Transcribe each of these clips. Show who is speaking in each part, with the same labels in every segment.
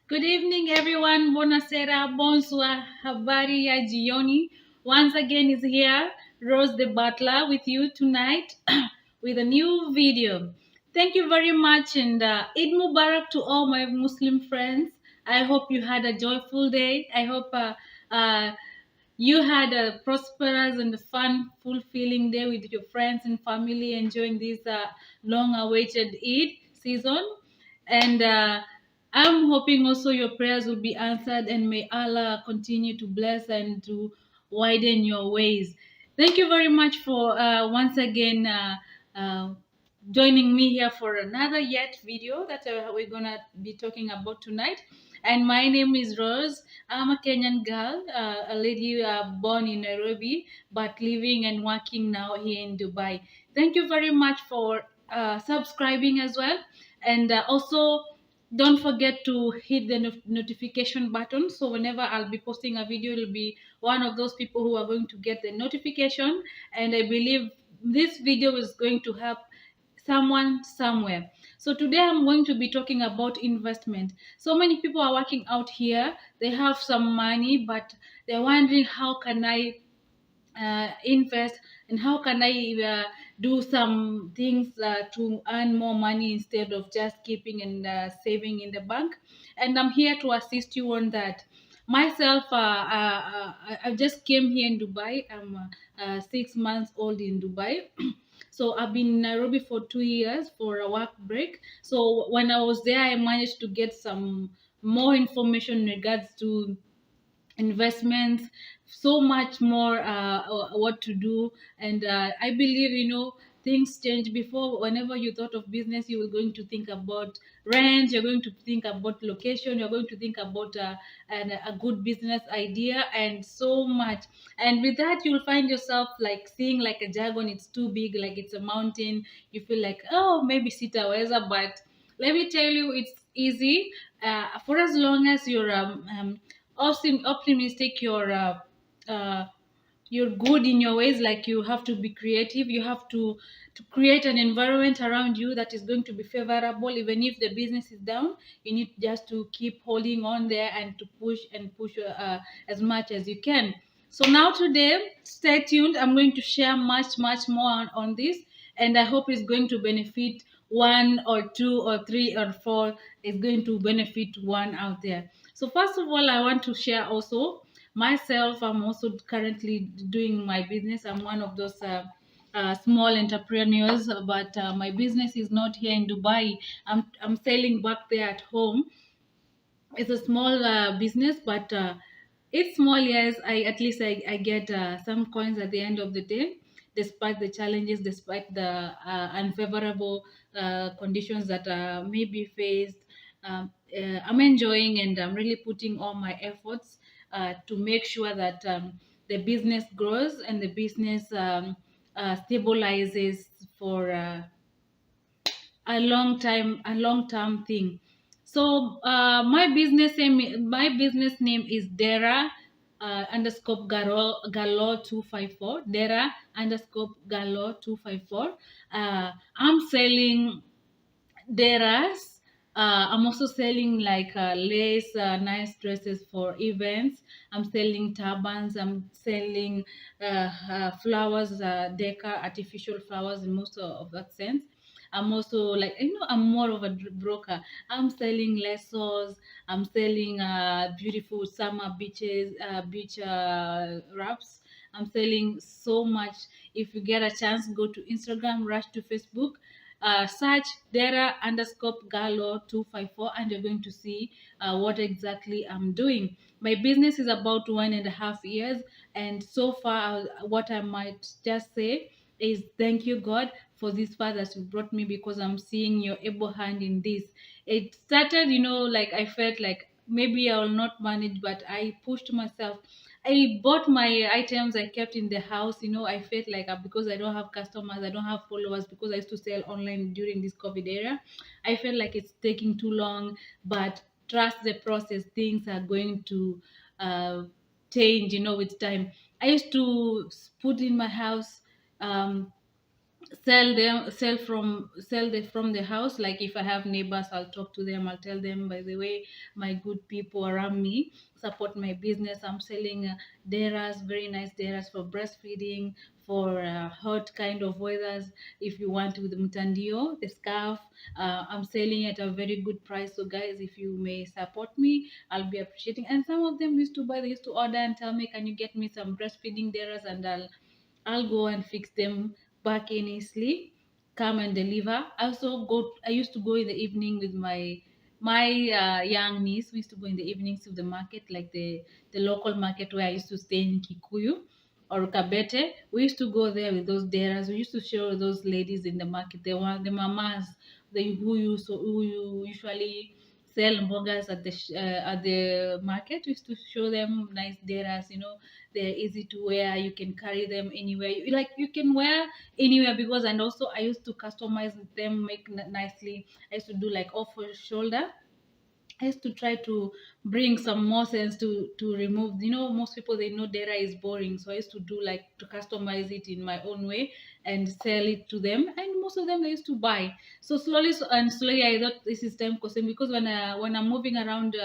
Speaker 1: Good evening, everyone. Buonasera, bonsoir, habari ya jioni. Once again is here, Rose the Butler with you tonight with a new video. Thank you very much and Eid Mubarak to all my Muslim friends. I hope you had a joyful day. I hope uh, you had a prosperous and fun, fulfilling day with your friends and family, enjoying this long-awaited Eid season. And I'm hoping also your prayers will be answered, and may Allah continue to bless and to widen your ways. Thank you very much for once again uh, joining me here for another yet video that we're gonna be talking about tonight. And my name is Rose. I'm a Kenyan girl, a lady born in Nairobi, but living and working now here in Dubai. Thank you very much for subscribing as well, and also don't forget to hit the notification button, so whenever I'll be posting a video, you'll be one of those people who are going to get the notification. And I believe this video is going to help someone somewhere. So today I'm going to be talking about investment. So many people are working out here, they have some money, but they're wondering how can I invest, and how can I do some things to earn more money instead of just keeping and saving in the bank. And I'm here to assist you on that. Myself, I just came here in Dubai. I'm 6 months old in Dubai. So I've been in Nairobi for 2 years for a work break. So when I was there, I managed to get some more information in regards to investments, so much more what to do. And I believe, things change. Before, whenever you thought of business, you were going to think about rent, you're going to think about location, you're going to think about a good business idea, and so much. And with that, you'll find yourself like seeing like a jargon, it's too big, like it's a mountain. You feel like, oh, maybe sitaweza. But let me tell you, it's easy for as long as you're optimistic, you're good in your ways. Like, you have to be creative, you have to create an environment around you that is going to be favorable. Even if the business is down, you need just to keep holding on there and to push and push as much as you can. So now today, stay tuned. I'm going to share much more on this, and I hope it's going to benefit one or two or three or four. Is going to benefit one out there. So first of all, I want to share also myself. I'm also currently doing my business. I'm one of those small entrepreneurs, but my business is not here in Dubai. I'm selling back there at home. It's a small business, but it's small. Yes, I at least I get some coins at the end of the day, despite the challenges, despite the unfavorable conditions that may be faced. I'm enjoying, and I'm really putting all my efforts to make sure that the business grows and the business stabilizes for a long term thing. So my business name is Dera underscore Galo 254. Dera underscore Galo 254. I'm selling Deras. I'm also selling like lace, nice dresses for events. I'm selling turbans. I'm selling flowers, decor, artificial flowers in most of that sense. I'm also, like, I'm more of a broker. I'm selling lessons. I'm selling beautiful summer beach wraps. I'm selling so much. If you get a chance, go to Instagram, rush to Facebook, search Dera underscore Galo 254, and you're going to see what exactly I'm doing. My business is about 1.5 years, and so far, what I might just say is thank you, God, for this far that you brought me, because I'm seeing your able hand in this. It started, like I felt like maybe I will not manage, but I pushed myself. I bought my items I kept in the house. I felt like because I don't have customers, I don't have followers, because I used to sell online during this COVID era. I felt like it's taking too long, but trust the process. Things are going to change, with time. I used to put in my house. sell them from the house. Like if I have neighbors, I'll talk to them, I'll tell them, by the way, my good people around me, support my business. I'm selling deras, very nice deras for breastfeeding, for hot kind of weathers. If you want with mtandio, the scarf, I'm selling at a very good price. So guys, if you may support me, I'll be appreciating. And some of them used to buy, they used to order and tell me, can you get me some breastfeeding deras, and I'll go and fix them back in easily, come and deliver. I used to go in the evening with my young niece. We used to go in the evenings to the market, like the local market where I used to stay in Kikuyu or Kabete. We used to go there with those deras. We used to show those ladies in the market. They were the mamas, who usually sell mbogas at at the market. We used to show them nice deras. They're easy to wear. You can carry them anywhere. Like you can wear anywhere, because, and also I used to customize them, make nicely. I used to do like off shoulder. I used to try to bring some more sense to remove. Most people, they know Dera is boring, so I used to do like to customize it in my own way and sell it to them, and most of them they used to buy. So slowly, I thought this is time consuming, because when I'm moving around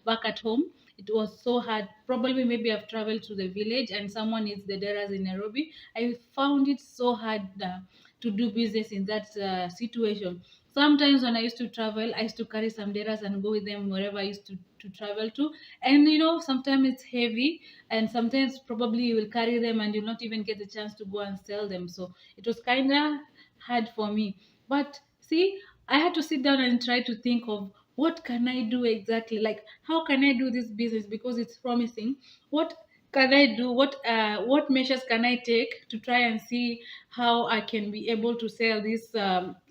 Speaker 1: back at home, it was so hard. Probably maybe I've traveled to the village and someone needs the Deras in Nairobi. I found it so hard to do business in that situation. Sometimes when I used to travel, I used to carry some deras and go with them wherever I used to travel to. And sometimes it's heavy, and sometimes probably you will carry them and you'll not even get the chance to go and sell them. So it was kind of hard for me. But see, I had to sit down and try to think of what can I do exactly? Like, how can I do this business, because it's promising? What can I do? What measures can I take to try and see how I can be able to sell these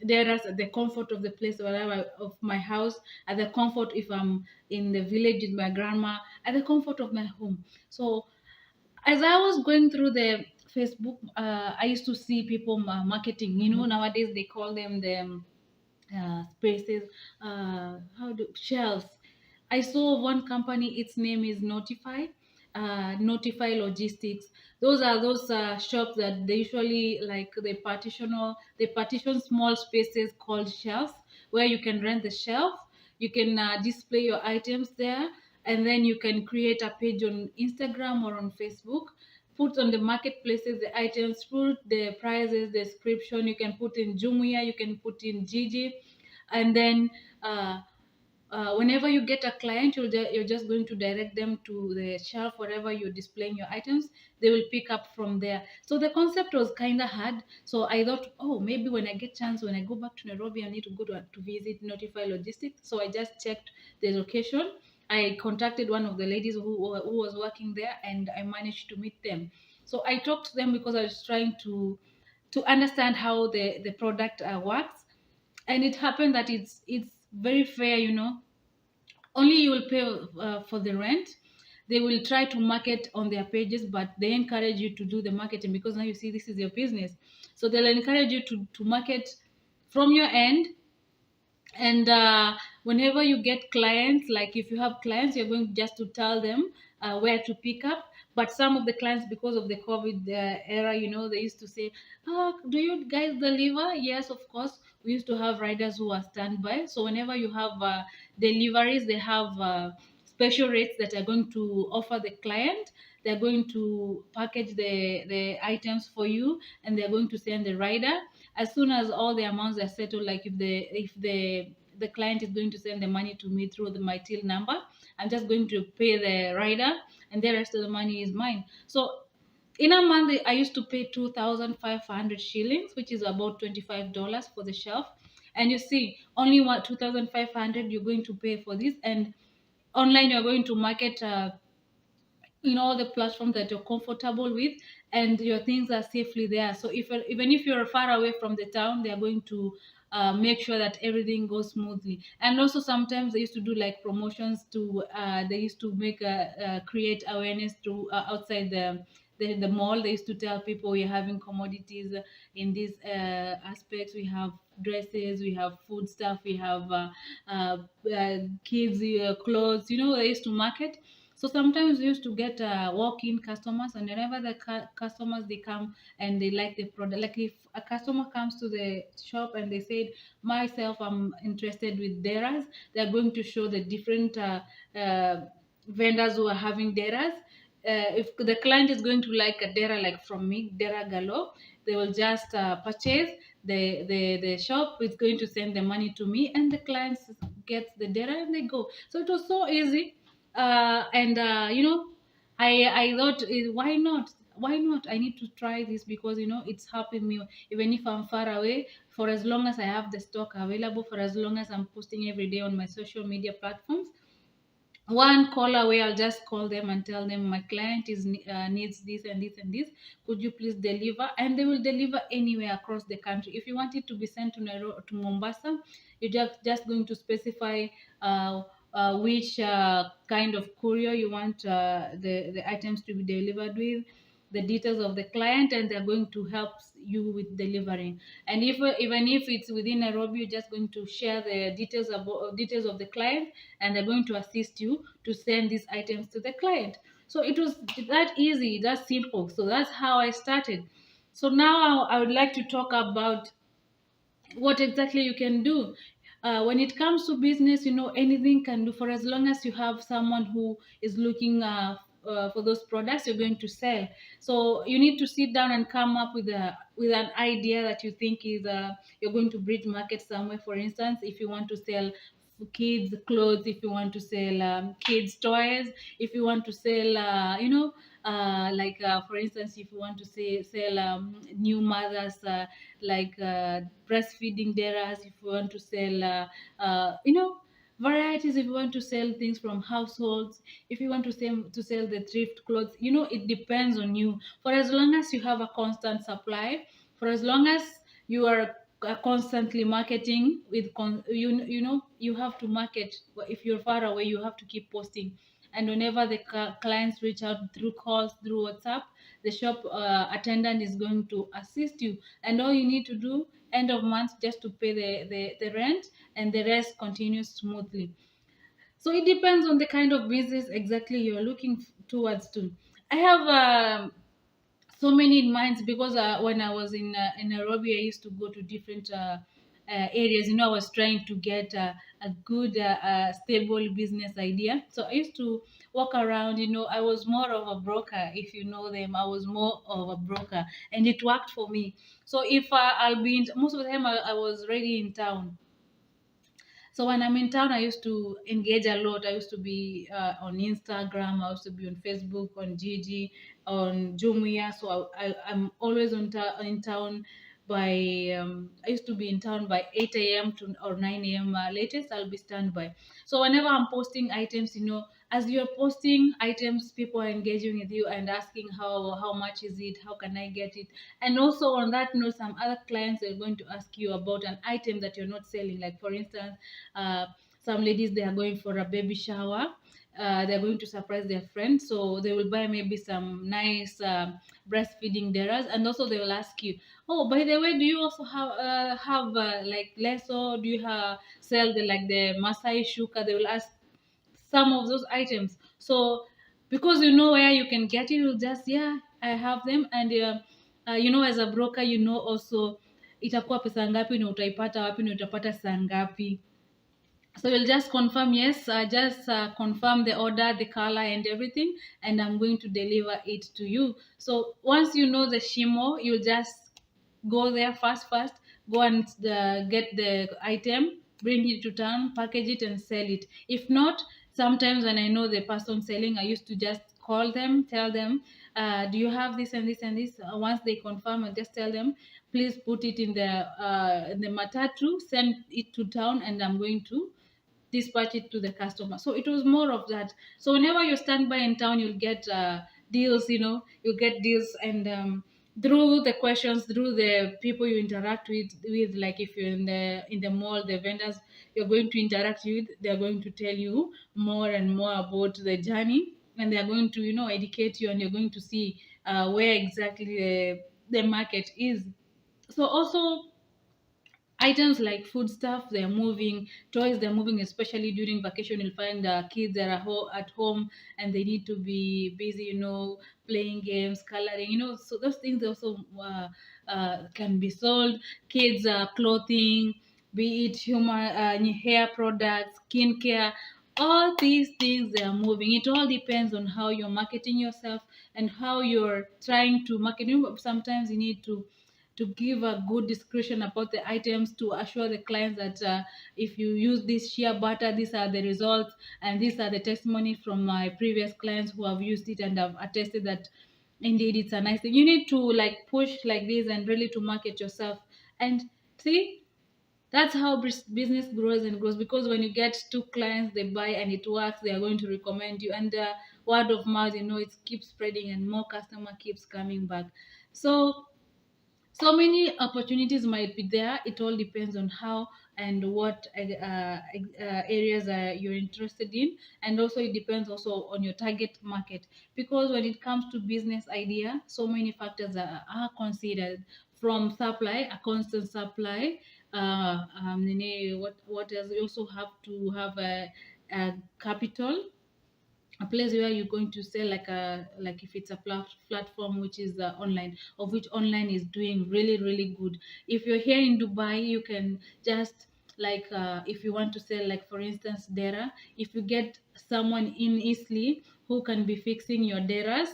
Speaker 1: deras at the comfort of the place, wherever of my house, at the comfort if I'm in the village with my grandma, at the comfort of my home. So as I was going through the Facebook, I used to see people marketing. Nowadays they call them the spaces, how do shelves. I saw one company, its name is Notify Logistics. Those are those shops that they usually, like, they partition small spaces called shelves, where you can rent the shelf, you can display your items there, and then you can create a page on Instagram or on Facebook, put on the marketplaces the items, put the prices, description. You can put in Jumia, you can put in Gigi, and then uh, whenever you get a client, you're just going to direct them to the shelf wherever you're displaying your items. They will pick up from there. So the concept was kind of hard. So I thought, oh, maybe when I get chance, when I go back to Nairobi, I need to go to visit Notify Logistics. So I just checked the location. I contacted one of the ladies who was working there, and I managed to meet them. So I talked to them because I was trying to understand how the product works. And it happened that it's very fair. Only you will pay for the rent. They will try to market on their pages, but they encourage you to do the marketing, because now you see this is your business. So they'll encourage you to market from your end. And whenever you get clients, like if you have clients, you're going just to tell them where to pick up. But some of the clients, because of the COVID era, they used to say, oh, do you guys deliver? Yes, of course. We used to have riders who are standby. So whenever you have deliveries, they have special rates that are going to offer the client. They're going to package the items for you, and they're going to send the rider. As soon as all the amounts are settled, like if the client is going to send the money to me through my till number, I'm just going to pay the rider, and the rest of the money is mine. So in a month, I used to pay 2,500 shillings, which is about $25 for the shelf. And you see, only what 2,500 you're going to pay for this. And online, you're going to market in all the platforms that you're comfortable with, and your things are safely there. So even if you're far away from the town, they are going to make sure that everything goes smoothly. And also sometimes they used to do like promotions to they used to make create awareness to outside the mall. They used to tell people, we're having commodities in these aspects. We have dresses, we have food stuff, we have uh, kids clothes. They used to market. So sometimes we used to get walk-in customers, and whenever the customers they come and they like the product, like if a customer comes to the shop and they said, myself, I'm interested with deras, they're going to show the different vendors who are having deras. If the client is going to like a dera like from me, Dera Galo, they will just purchase. The shop is going to send the money to me, and the clients get the dera and they go. So it was so easy. And I thought, why not? Why not? I need to try this because it's helping me. Even if I'm far away, for as long as I have the stock available, for as long as I'm posting every day on my social media platforms, one call away, I'll just call them and tell them my client is needs this and this and this, could you please deliver? And they will deliver anywhere across the country. If you want it to be sent to to Mombasa, you're just going to specify which kind of courier you want the items to be delivered with, the details of the client, and they're going to help you with delivering. And if even if it's within Nairobi, you're just going to share the details of the client, and they're going to assist you to send these items to the client. So it was that easy, that simple. So that's how I started. So now I would like to talk about what exactly you can do. When it comes to business, anything can do, for as long as you have someone who is looking for those products you're going to sell. So you need to sit down and come up with an idea that you think is you're going to bridge market somewhere. For instance, if you want to sell kids clothes, if you want to sell kids toys, if you want to sell like for instance, if you want to sell new mothers, like breastfeeding deras, if you want to sell varieties, if you want to sell things from households, if you want to sell the thrift clothes, it depends on you. For as long as you have a constant supply, for as long as you are constantly marketing with you have to market. If you're far away, you have to keep posting. And whenever the clients reach out through calls, through WhatsApp, the shop attendant is going to assist you. And all you need to do end of month just to pay the rent, and the rest continues smoothly. So it depends on the kind of business exactly you're looking towards to. I have so many in mind, because when I was in Nairobi, I used to go to different areas. I was trying to get a good, stable business idea. So I used to walk around. I was more of a broker. If you know them, I was more of a broker, and it worked for me. So if I'll be most of the time, I was already in town. So when I'm in town, I used to engage a lot. I used to be on Instagram. I used to be on Facebook, on Gigi, on Jumia. So I'm always in town by. I used to be in town by 8 a.m. to or 9 a.m. Latest. I'll be standby. So whenever I'm posting items, as you're posting items, people are engaging with you and asking how much is it, how can I get it. And also on that note, some other clients are going to ask you about an item that you're not selling. Like for instance, uh, some ladies, they are going for a baby shower. They're going to surprise their friends, so they will buy maybe some nice breastfeeding deras, and also they will ask you, oh, by the way, do you also have like leso? Do you sell the Masai shuka? They will ask some of those items. So because you know where you can get it, you'll just, yeah, I have them. And as a broker, also itakuwa pesa ngapi na utaipata wapi na utapata saa ngapi. So you'll just confirm, yes, just confirm the order, the color, and everything, and I'm going to deliver it to you. So once you know the shimo, you'll just go there fast, go and get the item, bring it to town, package it, and sell it. If not, sometimes when I know the person selling, I used to just call them, tell them, do you have this and this and this? Once they confirm, I just tell them, please put it in the matatu, send it to town, and I'm going to dispatch it to the customer. So it was more of that. So whenever you stand by in town, you'll get deals. You get deals, and through the questions, through the people you interact with, like if you're in the mall, the vendors you're going to interact with, they're going to tell you more and more about the journey, and they're going to educate you, and you're going to see where exactly the market is. So also items like food stuff, they're moving. Toys, they're moving, especially during vacation. You'll find kids that are at home, and they need to be busy, playing games, coloring, so those things also can be sold. Kids clothing, be it human hair products, skin care, all these things, they are moving. It all depends on how you're marketing yourself and how you're trying to market. Sometimes you need to give a good description about the items to assure the clients that if you use this shea butter, these are the results, and these are the testimony from my previous clients who have used it and have attested that indeed it's a nice thing. You need to like push like this and really to market yourself. And see, that's how business grows and grows, because when you get two clients, they buy and it works, they are going to recommend you, and word of mouth, it keeps spreading and more customer keeps coming back. So many opportunities might be there. It all depends on how and what areas you're interested in, and also it depends also on your target market, because when it comes to business idea, so many factors are considered, from supply, a constant supply. What else? You also have to have a capital, a place where you're going to sell, like if it's a platform which is online, of which online is doing really really good. If you're here in Dubai, you can just like if you want to sell, like for instance, dera, if you get someone in Eastleigh who can be fixing your deras,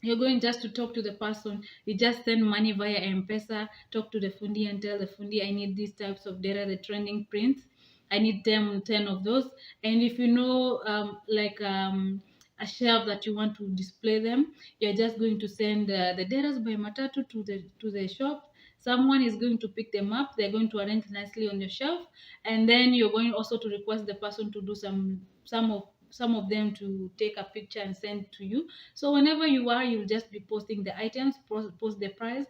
Speaker 1: you're going just to talk to the person. You just send money via M-Pesa, talk to the fundi and tell the fundi, I need these types of data, the trending prints. I need 10 of those. And if you know, a shelf that you want to display them, you're just going to send the data by Matatu to the shop. Someone is going to pick them up. They're going to arrange nicely on your shelf, and then you're going also to request the person to do some of them to take a picture and send to you. So whenever you are, you'll just be posting the items, post the price,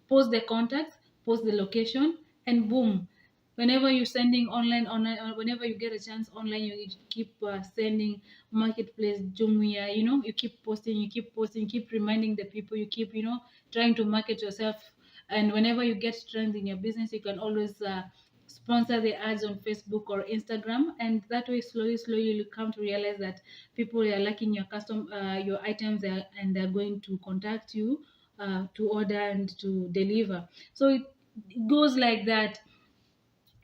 Speaker 1: post the contacts, post the location, and boom. Whenever you're sending online, whenever you get a chance online, you keep sending marketplace, Jumia, you keep posting, keep reminding the people, you keep, trying to market yourself. And whenever you get trends in your business, you can always sponsor the ads on Facebook or Instagram, and that way slowly you'll come to realize that people are liking your items, and they're going to contact you to order and to deliver. So it goes like that.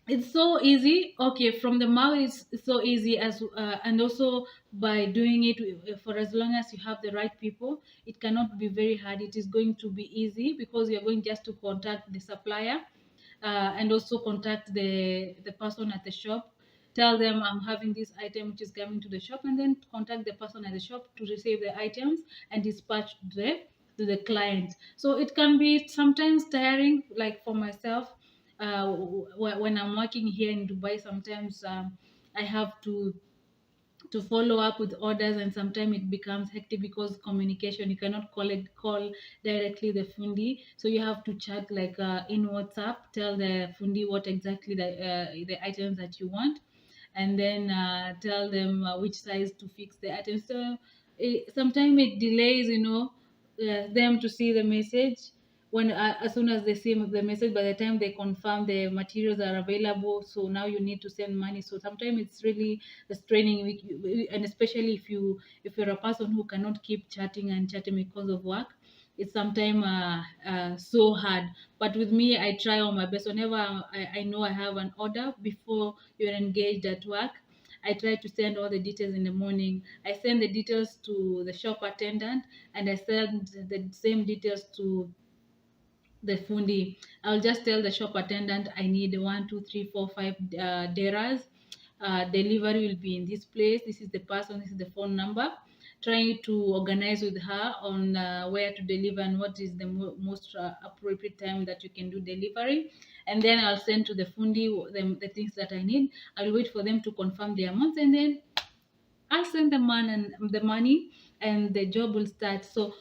Speaker 1: It's so easy. Okay, from the mouth, it's so easy, as and also by doing it for as long as you have the right people, it cannot be very hard. It is going to be easy, because you're going just to contact the supplier, and also contact the person at the shop. Tell them I'm having this item which is coming to the shop, and then contact the person at the shop to receive the items and dispatch to the client. So it can be sometimes tiring, like for myself, when I'm working here in Dubai, sometimes I have to follow up with orders, and sometimes it becomes hectic because communication, you cannot call directly the fundi, so you have to chat like in WhatsApp, tell the fundi what exactly the items that you want, and then tell them which size to fix the items. So sometimes it delays, them to see the message. When as soon as they see the message, by the time they confirm the materials are available, so now you need to send money. So sometimes it's really straining, and especially if you're a person who cannot keep chatting and chatting because of work, it's sometimes so hard. But with me, I try on my best. Whenever I know I have an order before you're engaged at work, I try to send all the details in the morning. I send the details to the shop attendant, and I send the same details to the fundi. I'll just tell the shop attendant I need 1, 2, 3, 4, 5 deras. Delivery will be in this place. This is the person. This is the phone number. Trying to organize with her on where to deliver and what is the most appropriate time that you can do delivery. And then I'll send to the fundi the things that I need. I'll wait for them to confirm the amounts, and then I'll send the money, and the job will start. So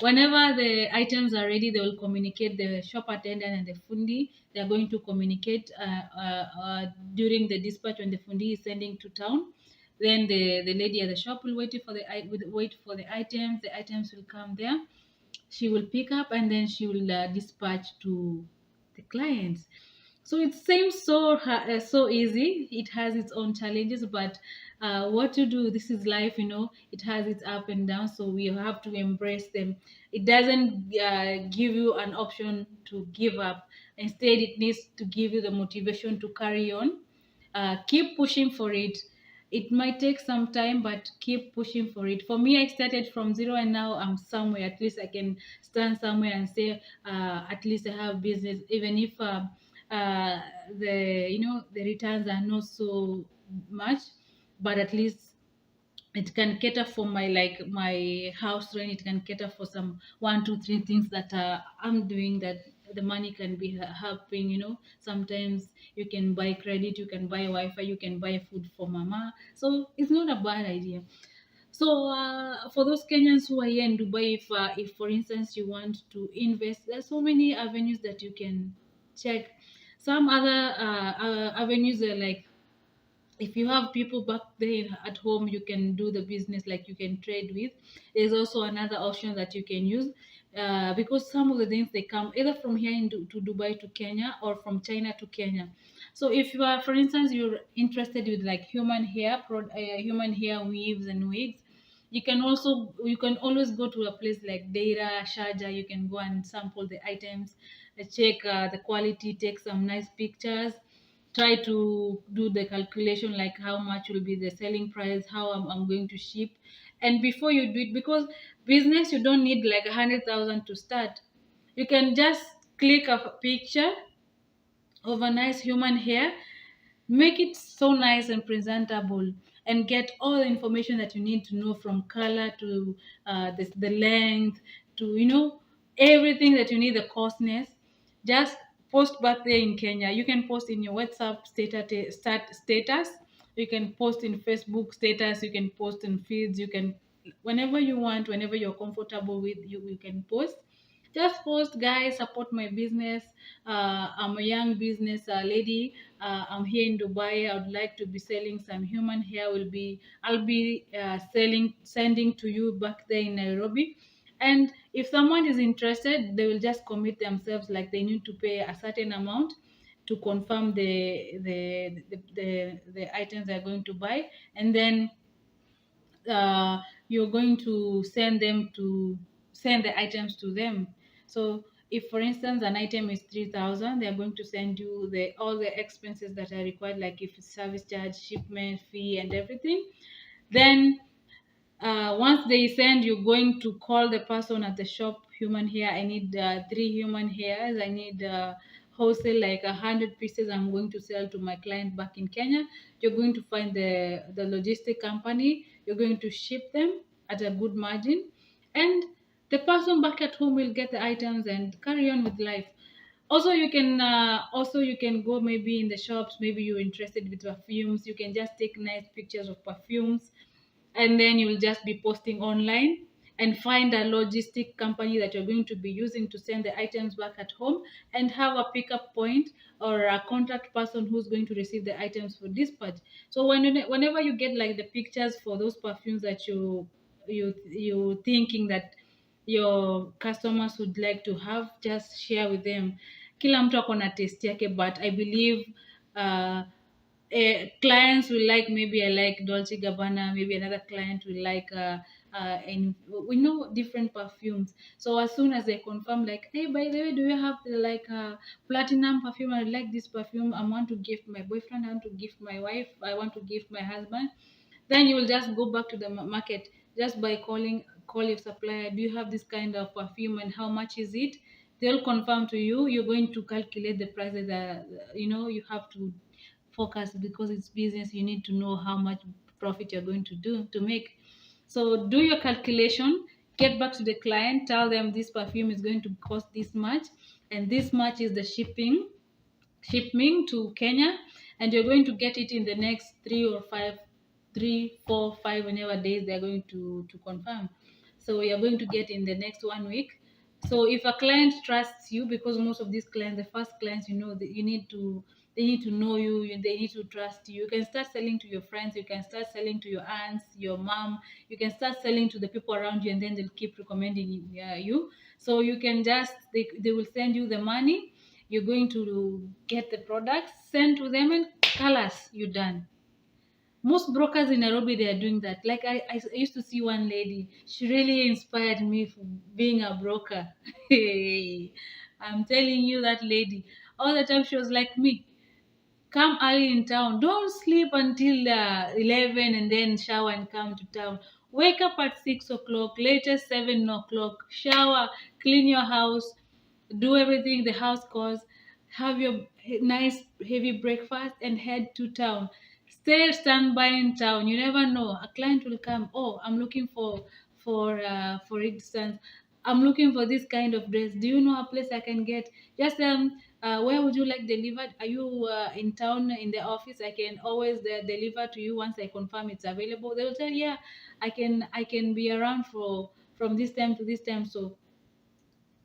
Speaker 1: whenever the items are ready, they will communicate. The shop attendant and the fundi, they are going to communicate during the dispatch when the fundi is sending to town. Then the lady at the shop will wait for the items. The items will come there. She will pick up, and then she will dispatch to the clients. So it seems so so easy. It has its own challenges, but what to do? This is life, you know. It has its up and down, so we have to embrace them. It doesn't give you an option to give up. Instead, it needs to give you the motivation to carry on. Keep pushing for it. It might take some time, but keep pushing for it. For me, I started from zero, and now I'm somewhere. At least I can stand somewhere and say, at least I have business, even if uh, the the returns are not so much, but at least it can cater for my, like, my house rent. It can cater for some 1 2 3 things that I'm doing, that the money can be helping, sometimes you can buy credit, you can buy wi-fi, you can buy food for mama, so it's not a bad idea. So for those Kenyans who are here in Dubai, if for instance you want to invest, there's so many avenues that you can check. Some other avenues are like, if you have people back there at home, you can do the business, like you can trade with. There's also another option that you can use, because some of the things they come either from here to Dubai to Kenya, or from China to Kenya. So if you are, for instance, you're interested with like human hair weaves and wigs, you can always go to a place like Deira, Sharjah. You can go and sample the items, check the quality, take some nice pictures, try to do the calculation, like how much will be the selling price, how I'm going to ship. And before you do it, because business, you don't need like 100,000 to start. You can just click a picture of a nice human hair, make it so nice and presentable, and get all the information that you need to know, from color to the length to everything that you need, the costness. Just post birthday in Kenya. You can post in your WhatsApp status, you can post in Facebook status, you can post in feeds, you can, whenever you want, whenever you're comfortable with, you can post. Just post, guys, support my business. I'm a young business lady. I'm here in Dubai. I would like to be selling some human hair. I'll be sending to you back there in Nairobi. And if someone is interested, they will just commit themselves, like they need to pay a certain amount to confirm the items they're going to buy, and then you're going to send the items to them. So if for instance an item is 3,000, they're going to send you the all the expenses that are required, like if it's service charge, shipment fee, and everything. Then once they send, you're going to call the person at the shop, human hair, I need 3 human hairs, I need wholesale, like 100 pieces, I'm going to sell to my client back in Kenya. You're going to find the logistic company, you're going to ship them at a good margin, and the person back at home will get the items and carry on with life. Also you can go maybe in the shops, maybe you're interested with perfumes, you can just take nice pictures of perfumes, and then you'll just be posting online, and find a logistic company that you're going to be using to send the items back at home, and have a pickup point or a contact person who's going to receive the items for dispatch. So whenever you get like the pictures for those perfumes that you thinking that your customers would like to have, just share with them. Kila mtu ako na taste yake, but I believe uh, clients will like, maybe I like Dolce Gabbana, maybe another client will like and we know different perfumes. So as soon as they confirm, like, hey, by the way, do you have like a platinum perfume? I like this perfume. I want to gift my boyfriend. I want to gift my wife. I want to gift my husband. Then you will just go back to the market, just by call your supplier. Do you have this kind of perfume, and how much is it? They'll confirm to you. You're going to calculate the prices. You have to focus, because it's business. You need to know how much profit you're going to make. So do your calculation, get back to the client, tell them this perfume is going to cost this much, and this much is the shipping to Kenya, and you're going to get it in the next 3 or 4 5, whenever days they're going to confirm. So you're going to get in the next 1 week. So if a client trusts you, because most of these clients, the first clients, they need to know you, they need to trust you. You can start selling to your friends, you can start selling to your aunts, your mom, you can start selling to the people around you, and then they'll keep recommending you. So you can just, they will send you the money, You're going to get the products, send to them, and colors, you're done. Most brokers in Nairobi, they are doing that. Like I used to see one lady. She really inspired me for being a broker. Hey, I'm telling you, that lady, all the time she was like me. Come early in town. Don't sleep until 11 and then shower and come to town. Wake up at 6 o'clock, latest 7 o'clock. Shower, clean your house, do everything the house calls, have your nice heavy breakfast, and head to town. Stay standby in town. You never know. A client will come. Oh, I'm looking for instance, I'm looking for this kind of dress. Do you know a place I can get? Just where would you like delivered? Are you in town in the office? I can always deliver to you once I confirm it's available. They will tell, yeah, I can be around for from this time to this time. So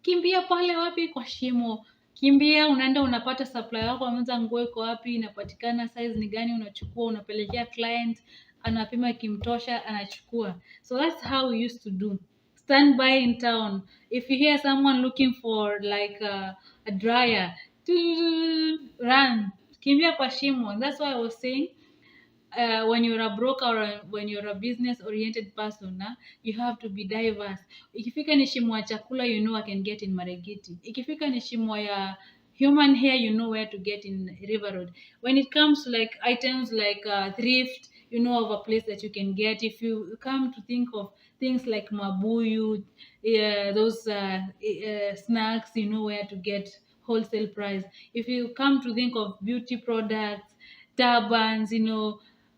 Speaker 1: kimbia pale wapi kwa shimo, kimbia, unaenda unapata supply wako ameanza, nguo iko wapi, inapatikana, size ni gani, unachukua unapelekea client, anapima kimtosha, anachukua. So that's how we used to do. Stand by in town. If you hear someone looking for like a dryer, run, kimbia kwa shimo. And that's why I was saying, when you're a broker or when you're a business oriented person, you have to be diverse. Ikifika ni shimo ya chakula, you know I can get in Marigiti. Ikifika ni shimo ya human hair, you know where to get in River Road. When it comes to like items like thrift, you know of a place that you can get. If you come to think of things like mabuyu, those snacks, you know where to get wholesale price. If you come to think of beauty products, turbans,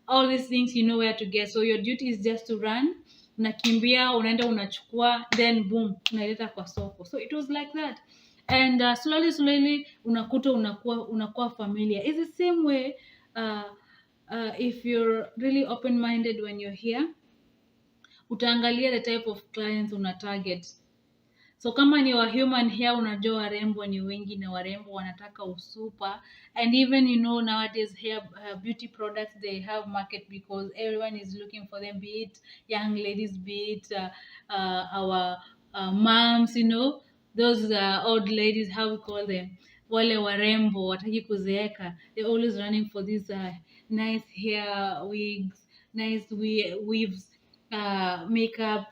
Speaker 1: all these things, you know where to get. So your duty is just to run, unakimbia, unaenda unachukua, then boom, unaileta kwa soko. So it was like that. And slowly unakuta unakuwa familiar. It's the same way. If you're really open minded when you're here, utaangalia the type of clients una target. So kama ni wa human hair, unajua warembo ni wengi na warembo wanataka usupa. And even nowadays hair beauty products, they have market because everyone is looking for them, be it young ladies, be it our moms, those old ladies, how we call them, wale warembo wataki kuzeeka, they're always running for these nice hair wigs, nice weaves, makeup,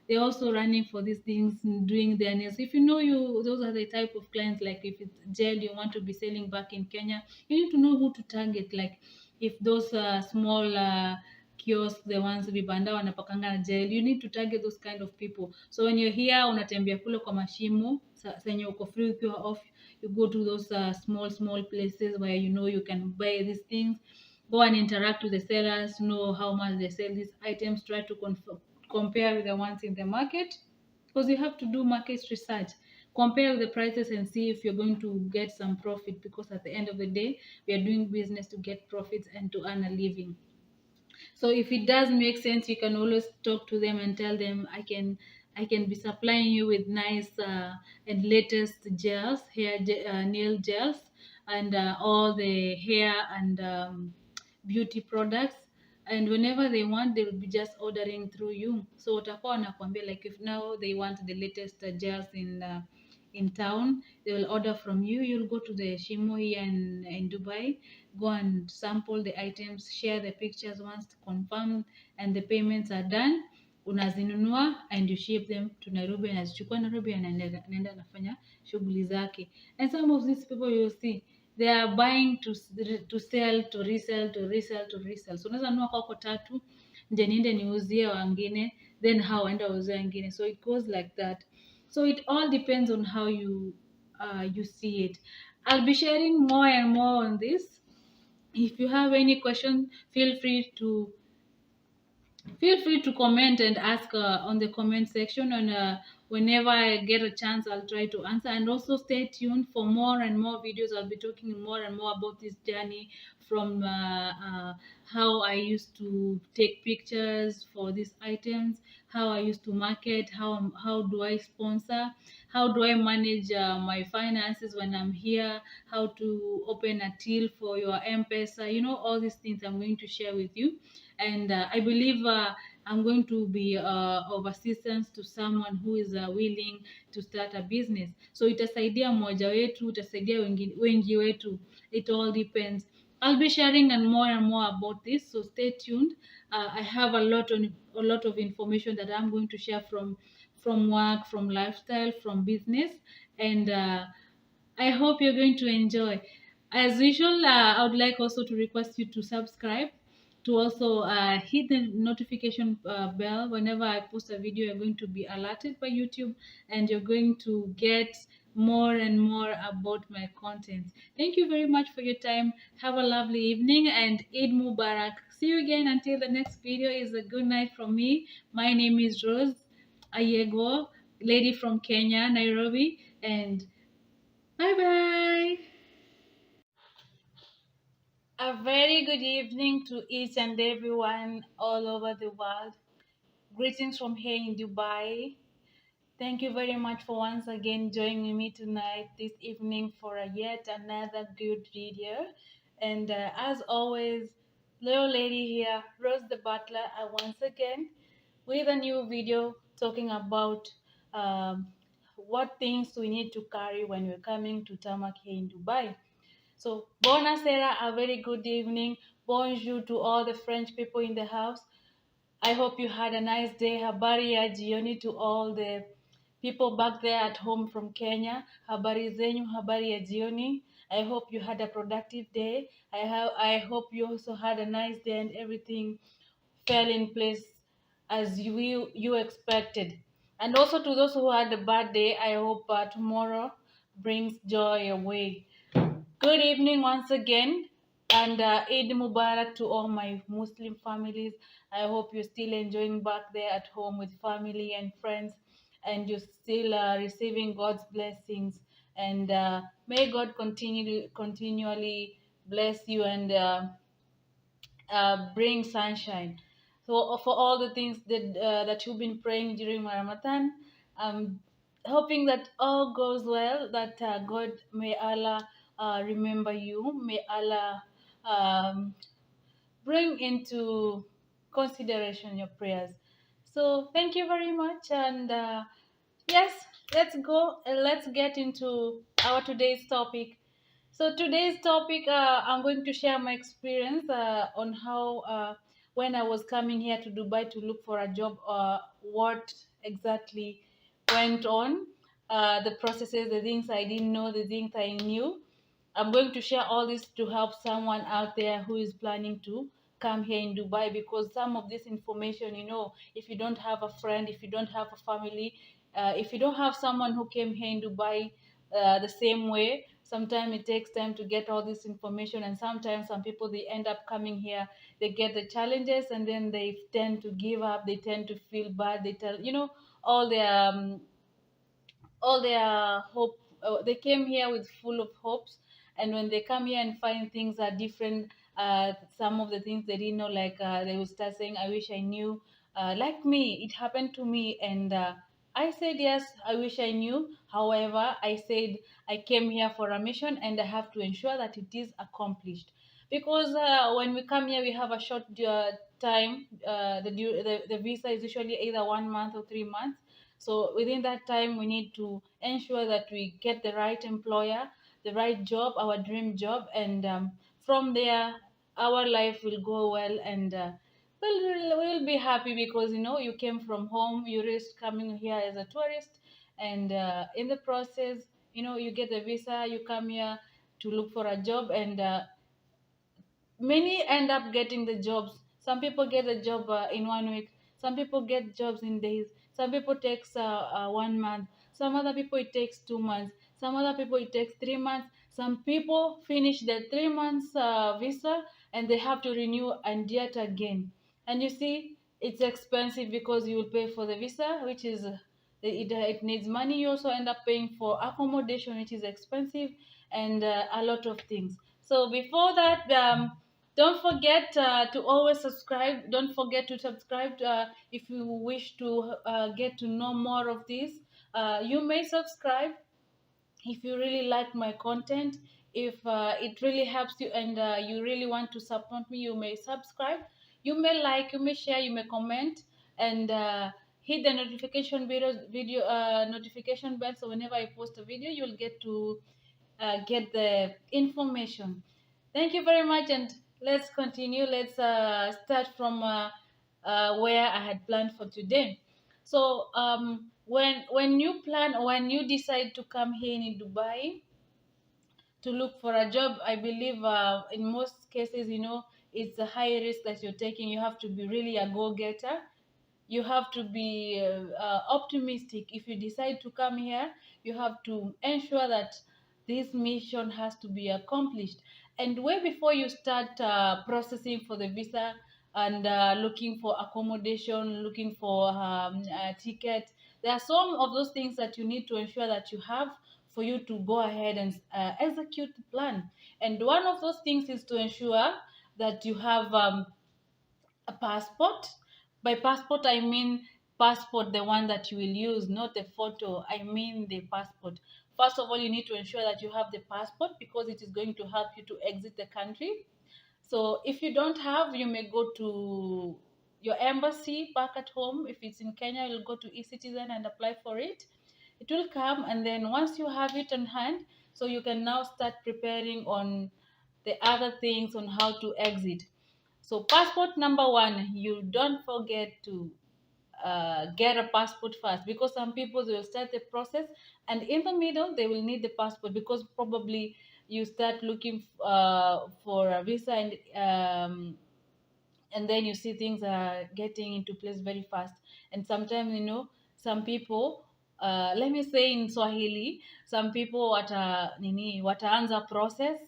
Speaker 1: they're also running for these things, doing their nails. If those are the type of clients, like if it's gel you want to be selling back in Kenya, you need to know who to target. Like if those small kiosks, the ones vibanda wanapakanga na gel, you need to target those kind of people. So when you're here, unatembea kule kwa mashimo senye uko free, ukiwa off, you go to those small places where you can buy these things. Go and interact with the sellers, know how much they sell these items, try to compare with the ones in the market, because you have to do market research, compare the prices and see if you're going to get some profit, because at the end of the day, we are doing business to get profits and to earn a living. So if it does make sense, you can always talk to them and tell them, I can be supplying you with nice and latest gels, nail gels, and all the hair and beauty products. And whenever they want, they will be just ordering through you. So watakuwa wanakuambia, like if now they want the latest gels in town, they will order from you. You'll go to the Shimo here in Dubai, go and sample the items, share the pictures once confirmed and the payments are done, unazinunua and you ship them to Nairobi, anazichukua Nairobi, anaenda anafanya shughuli zake. And some of these people you'll see, they are buying to sell, to resell, to resell, to resell. So unaweza nunua kwako tatu, nje niende niuzie wengine, then hao waenda wauzie wengine. So it goes like that. So it all depends on how you see it. I'll be sharing more and more on this. If you have any question, feel free to comment and ask on the comment section, and whenever I get a chance, I'll try to answer. And also stay tuned for more and more videos. I'll be talking more and more about this journey, from how I used to take pictures for these items, how I used to market, how do I sponsor, how do I manage my finances when I'm here, how to open a till for your M-Pesa, all these things I'm going to share with you. And I believe I'm going to be of assistance to someone who is willing to start a business. So itasaidia mmoja wetu, itasaidia wengi wetu. It all depends. I'll be sharing and more about this, so stay tuned. I have a lot of information that I'm going to share from work, from lifestyle, from business, and I hope you're going to enjoy. As usual, I would like also to request you to subscribe, to also hit the notification bell. Whenever I post a video, you're going to be alerted by YouTube, and you're going to get more and more about my content. Thank you very much for your time. Have a lovely evening and Eid Mubarak. See you again until the next video. Is a good night from me. My name is Rose Ayego, lady from Kenya, Nairobi, and bye bye. A very good evening to each and everyone all over the world. Greetings from here in Dubai. Thank you very much for once again joining me tonight, this evening, for a yet another good video. And as always, little lady here, Rose the Butler, once again with a new video talking about what things we need to carry when we're coming to Tamak here in Dubai. So, buonasera, a very good evening. Bonjour to all the French people in the house. I hope you had a nice day. Habari ya jioni to all the people back there at home from Kenya. Habari zenyu, habari ya jioni. I hope you had a productive day. I hope you also had a nice day and everything fell in place as you expected. And also to those who had a bad day, I hope tomorrow brings joy away. Good evening once again, and Eid Mubarak to all my Muslim families. I hope you're still enjoying back there at home with family and friends, and you're still receiving God's blessings. And may God continually bless you and bring sunshine. So for all the things that you've been praying during Ramadan, I'm hoping that all goes well. That God, may Allah remember you. May Allah bring into consideration your prayers. So thank you very much, and yes, let's go. Let's get into our today's topic. So today's topic, I'm going to share my experience on how when I was coming here to Dubai to look for a job, what exactly went on, the processes, the things I didn't know, the things I knew. I'm going to share all this to help someone out there who is planning to come here in Dubai, because some of this information, if you don't have a friend, if you don't have a family, if you don't have someone who came here in Dubai the same way, sometimes it takes time to get all this information. And sometimes some people, they end up coming here, they get the challenges, and then they tend to give up, they tend to feel bad, they tell, all their hope. They came here with full of hopes, and when they come here and find things are different, some of the things they didn't know, like they will start saying, I wish I knew. Like me, it happened to me, and I said, yes, I wish I knew. However, I said I came here for a mission, and I have to ensure that it is accomplished, because when we come here we have a short time. The visa is usually either 1 month or 3 months. So within that time, we need to ensure that we get the right employer, the right job, our dream job, and from there, our life will go well, and we'll be happy, because you came from home, you risked coming here as a tourist, and in the process, you get the visa, you come here to look for a job, and many end up getting the jobs. Some people get a job in 1 week. Some people get jobs in days. Some people takes 1 month. Some other people it takes 2 months. Some other people it takes 3 months. Some people finish their 3 months visa, and they have to renew and yet again. And you see, it's expensive, because you will pay for the visa, which is it needs money. You also end up paying for accommodation, which is expensive, and a lot of things. So before that, don't forget to always subscribe. Don't forget to subscribe if you wish to get to know more of this. You may subscribe if you really like my content. If it really helps you, and you really want to support me, you may subscribe. You may like, you may share, you may comment. and hit the notification bell, so whenever I post a video, you'll get to get the information. Thank you very much, and let's continue. Let's start from where I had planned for today. So when you plan, or when you decide to come here in Dubai to look for a job, I believe in most cases, it's a high risk that you're taking. You have to be really a go-getter. You have to be optimistic. If you decide to come here, you have to ensure that this mission has to be accomplished. And way before you start processing for the visa and looking for accommodation, looking for a ticket, there are some of those things that you need to ensure that you have for you to go ahead and execute the plan. And one of those things is to ensure that you have a passport. By passport, I mean passport, the one that you will use, not the photo. I mean the passport. First of all, you need to ensure that you have the passport, because it is going to help you to exit the country. So if you don't have, you may go to your embassy back at home. If it's in Kenya, you'll go to eCitizen and apply for it. It will come, and then once you have it on hand, so you can now start preparing on the other things on how to exit. So passport number one, you don't forget to get a passport first, because some people will start the process, and in the middle they will need the passport, because probably you start looking for a visa, and then you see things are getting into place very fast. And sometimes, some people, let me say in Swahili, some people wataanza process,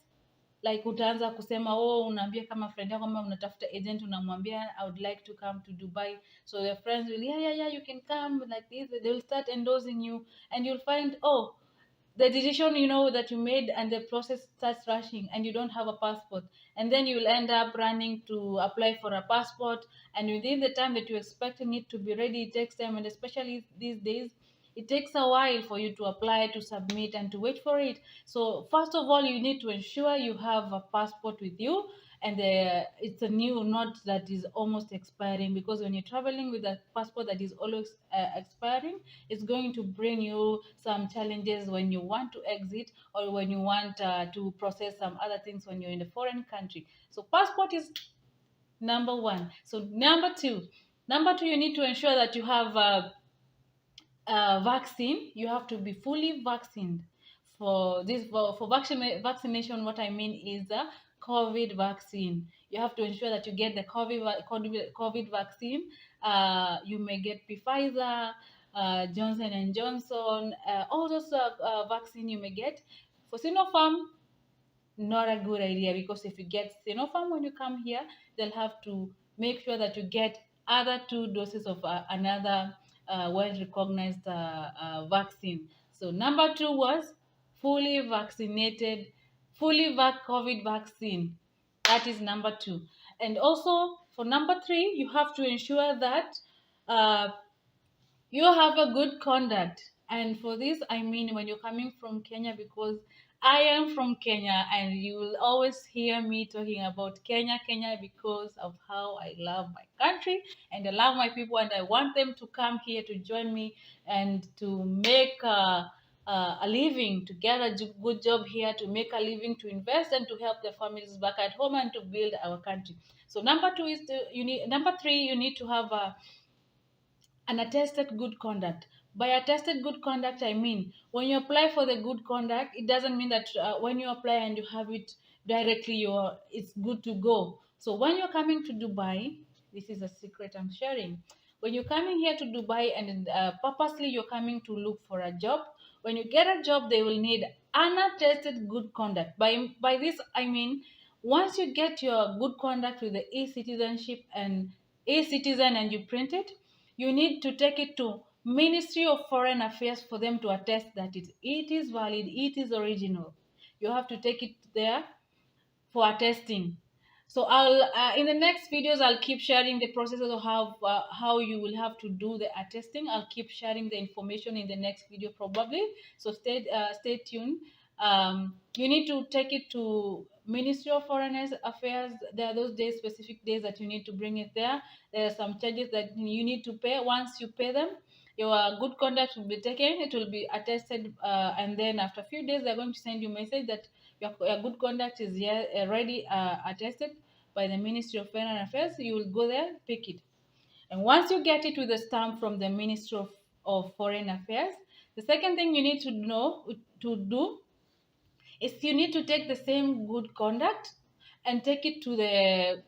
Speaker 1: like utaanza kusema, oh, unaambia kama friend yako kwamba unatafuta agent, unamwambia I would like to come to Dubai. So their friends will, yeah, you can come like this. They will start endorsing you, and you'll find, oh, the decision that you made, and the process starts rushing, and you don't have a passport, and then you'll end up running to apply for a passport, and within the time that you're expecting it to be ready, it takes time. And especially these days, it takes a while for you to apply, to submit, and to wait for it. So first of all, you need to ensure you have a passport with you, and it's a new, not that is almost expiring, because when you're traveling with a passport that is always expiring, it's going to bring you some challenges when you want to exit, or when you want to process some other things when you're in a foreign country. So passport is number one. So number two, you need to ensure that you have vaccine. You have to be fully vaccinated for this. For vaccination, what I mean is the COVID vaccine. You have to ensure that you get the COVID vaccine. You may get Pfizer, Johnson and Johnson, all those vaccine you may get. For Sinopharm, not a good idea, because if you get Sinopharm when you come here, they'll have to make sure that you get other 2 doses of another well recognized vaccine. So number two was fully vaccinated, COVID vaccine. That is number two. And also for number three, you have to ensure that uh, you have a good conduct. And for this, I mean, when you're coming from Kenya, because I am from Kenya, and you will always hear me talking about Kenya, because of how I love my country, and I love my people, and I want them to come here to join me, and to make a living, to get a good job here, to make a living, to invest, and to help their families back at home, and to build our country. So number three, you need to have an attested good conduct. By attested good conduct, I mean, when you apply for the good conduct, it doesn't mean that when you apply and you have it directly, it's good to go. So when you're coming to Dubai, this is a secret I'm sharing. When you're coming here to Dubai, and purposely you're coming to look for a job, when you get a job, they will need unattested good conduct. By this, I mean, once you get your good conduct with the e-citizenship and e-citizen, and you print it, you need to take it to Ministry of Foreign Affairs for them to attest that it is valid, it is original. You have to take it there for attesting. So I'll in the next videos, I'll keep sharing the processes of how you will have to do the attesting. I'll keep sharing the information in the next video probably. So stay tuned. you need to take it to Ministry of Foreign Affairs. There are those days, specific days that you need to bring it there. There are some charges that you need to pay. Once you pay them, your good conduct will be taken. It will be attested, and then after a few days, they're going to send you a message that your good conduct is here, already attested by the Ministry of Foreign Affairs. You will go there, pick it, and once you get it with a stamp from the Ministry of Foreign Affairs, the second thing you need to know to do is you need to take the same good conduct and take it to the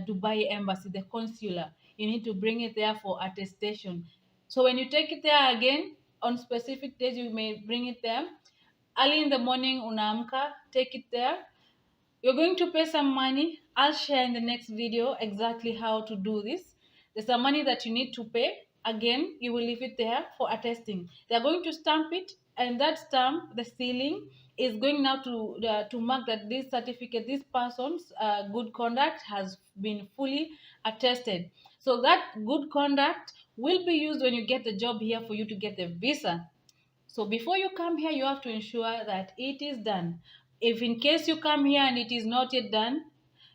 Speaker 1: Dubai embassy, the consular. You need to bring it there for attestation. So when you take it there again, on specific days, you may bring it there. Early in the morning, unaamka, take it there. You're going to pay some money. I'll share in the next video exactly how to do this. There's some money that you need to pay. Again, you will leave it there for attesting. They're going to stamp it, and that stamp, the sealing, is going now to mark that this certificate, this person's good conduct has been fully attested. So that good conduct will be used when you get the job here for you to get the visa. So before you come here, you have to ensure that it is done. If in case you come here and it is not yet done,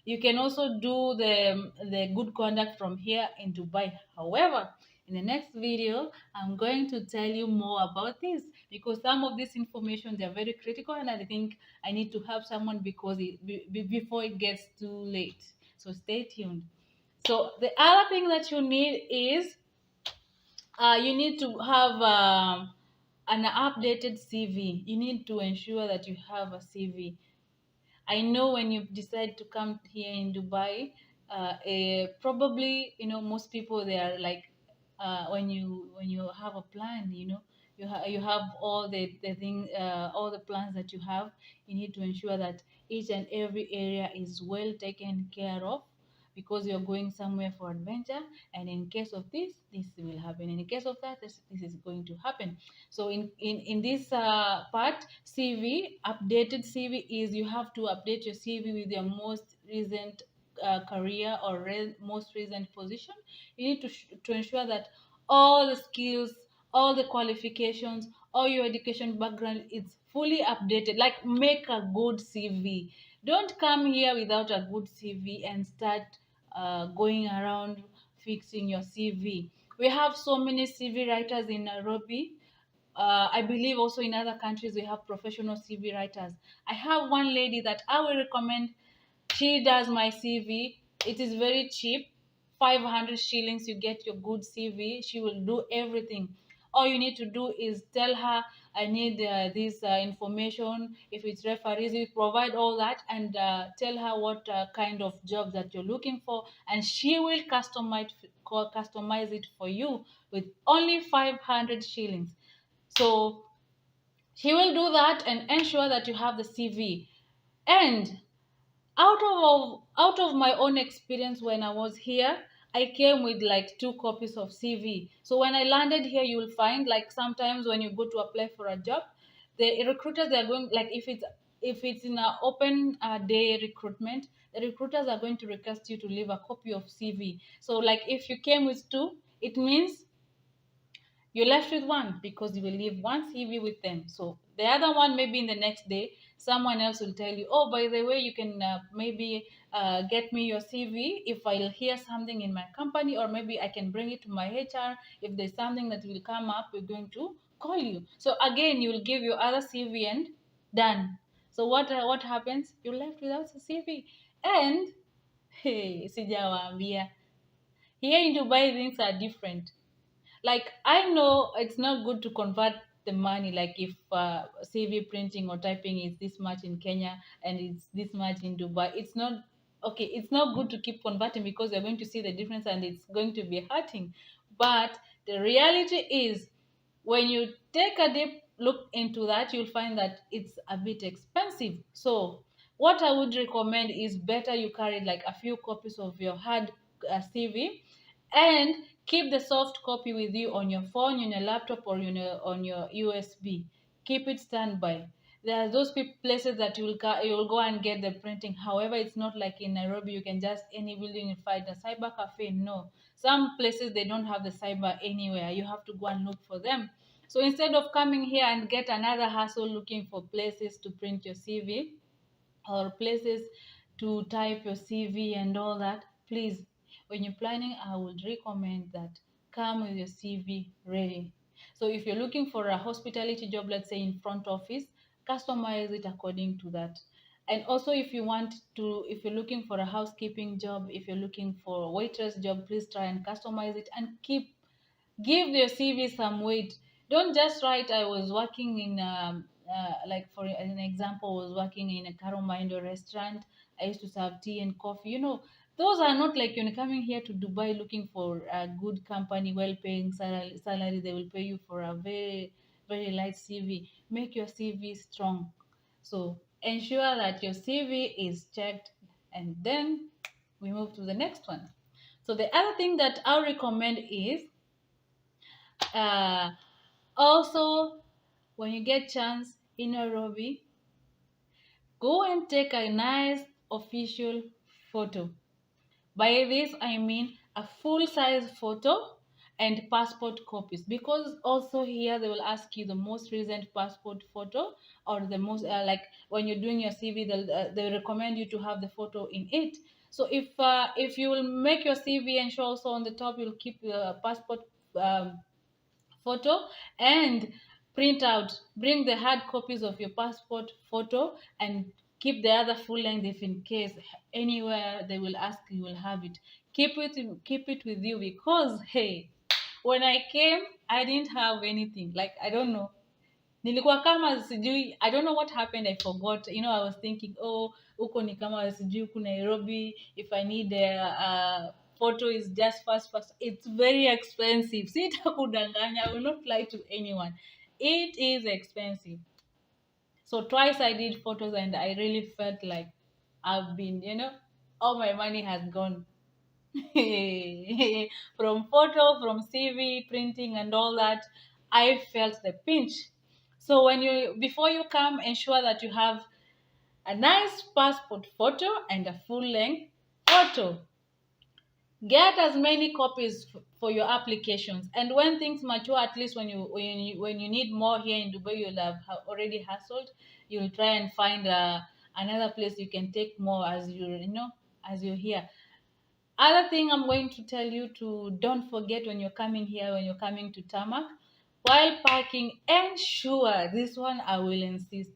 Speaker 1: you can also do the good conduct from here in Dubai. However, in the next video, I'm going to tell you more about this because some of this information, they're very critical, and I think I need to help someone because before it gets too late. So stay tuned. So the other thing that you need is you need to have an updated CV. You need to ensure that you have a CV. I know when you decide to come here in Dubai, probably most people they are like when you have a plan, you have all the thing, all the plans that you have. You need to ensure that each and every area is well taken care of because you're going somewhere for adventure, and in case of this will happen, in case of that, this is going to happen. So in this part, CV, updated CV, is you have to update your CV with your most recent career or most recent position. You need to ensure that all the skills, all the qualifications, all your education background is fully updated. Like, make a good CV. Don't come here without a good CV and start going around fixing your CV. We have so many CV writers in Nairobi. I believe also in other countries we have professional CV writers. I have one lady that I will recommend. She does my CV. It is very cheap, 500 shillings. You get your good CV. She will do everything. All you need to do is tell her, I need this information. If it's referees, you provide all that, and tell her what kind of job that you're looking for, and she will customize it for you with only 500 shillings. So he will do that and ensure that you have the CV. And out of my own experience, when I was here, I came with like 2 copies of CV. So when I landed here, you will find like sometimes when you go to apply for a job, the recruiters, they're going, like, if it's in an open day recruitment, the recruiters are going to request you to leave a copy of CV. So like if you came with 2, it means you're left with 1 because you will leave 1 CV with them. So the other one, maybe in the next day, someone else will tell you, oh, by the way, you can maybe get me your CV if I'll hear something in my company, or maybe I can bring it to my HR. If there's something that will come up, we're going to call you. So again, you will give your other CV and done. So what happens? You're left without a CV. And hey, sijawaambia, here in Dubai things are different. Like, I know it's not good to convert the money, like if CV printing or typing is this much in Kenya and it's this much in Dubai. It's not okay. It's not good to keep converting because you're going to see the difference and it's going to be hurting. But the reality is, when you take a deep look into that, you'll find that it's a bit expensive. So what I would recommend is, better you carry like a few copies of your hard CV, and keep the soft copy with you on your phone, on your laptop, or on your USB. Keep it standby. There are those places that you'll go and get the printing. However, it's not like in Nairobi, you can just any building and find a cyber cafe. No, some places they don't have the cyber anywhere. You have to go and look for them. So instead of coming here and get another hassle looking for places to print your CV or places to type your CV and all that, please, when you're planning, I would recommend that come with your CV ready. So if you're looking for a hospitality job, let's say in front office, customize it according to that. And also if you're looking for a housekeeping job, if you're looking for a waitress job, please try and customize it and give your CV some weight. Don't just write I was working in like for an example, I was working in a Caromaindo restaurant. I used to serve tea and coffee. Those are not like you're coming here to Dubai looking for a good company, well-paying salary. They will pay you for a very very light CV. Make your CV strong. So ensure that your CV is checked, and then we move to the next one. So the other thing that I'll recommend is uh, also, when you get chance in Nairobi, go and take a nice official photo. By this, I mean a full-size photo and passport copies, because also here they will ask you the most recent passport photo, or the most like when you're doing your CV, they'll recommend you to have the photo in it. So if you will make your CV and show also on the top, you'll keep the passport um, photo and print out, bring the hard copies of your passport photo, and keep the other full length. If in case anywhere they will ask, you will have it. Keep it with you, because hey, when I came I didn't have anything. Like, I don't know, nilikuwa kama sijui, I don't know what happened, I forgot. I was thinking, oh, huko ni kama sijui huku Nairobi, if I need a photo is just fast, it's very expensive. Sitakudanganya, I will not lie to anyone, it is expensive. So twice I did photos and I really felt like I've been, all my money has gone. From photo, from CV printing and all that, I felt the pinch. So before you come, ensure that you have a nice passport photo and a full length photo. Get as many copies for your applications, and when things mature, at least when you need more here in Dubai, you'll have already hustled. You'll try and find another place you can take more as you're here. Other thing I'm going to tell you to don't forget when you're coming here, when you're coming to Tarmac, while parking, ensure, this one I will insist.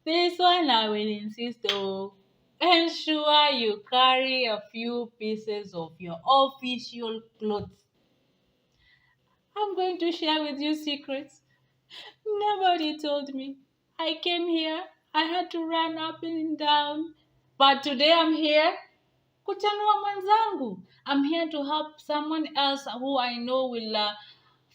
Speaker 1: This one I will insist, oh. Ensure you carry a few pieces of your official clothes. I'm going to share with you secrets. Nobody told me. I came here, I had to run up and down. But today I'm here kuchanua mwenzangu. I'm here to help someone else who I know will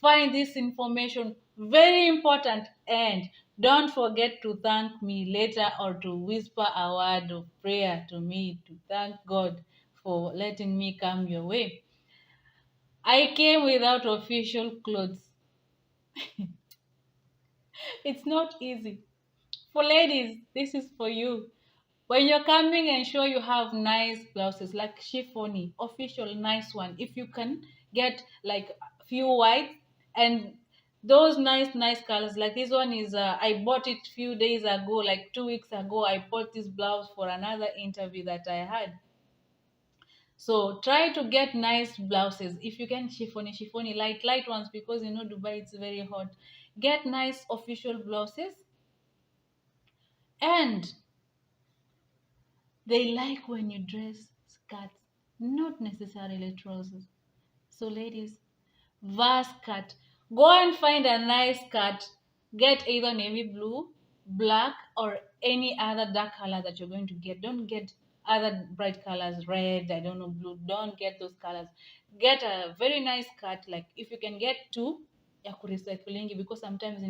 Speaker 1: find this information very important. And don't forget to thank me later, or to whisper a word of prayer to me to thank God for letting me come your way. I came without official clothes. It's not easy. For ladies, this is for you. When you're coming, ensure you have nice blouses, like chiffony, official, nice one. If you can get like a few white and those nice colors. Like this one is, I bought it few days ago, like 2 weeks ago. I bought this blouse for another interview that I had. So try to get nice blouses. If you can, chiffony, light ones, because Dubai it's very hot. Get nice official blouses, and they like when you dress skirts, not necessarily trousers. So, ladies, wear skirt. Go and find a nice skirt. Get either navy blue, black, or any other dark color that you're going to get. Don't get other bright colors, red, I don't know, blue. Don't get those colors. Get a very nice skirt. Like, if you can get two, ya kurecyclingi, because sometimes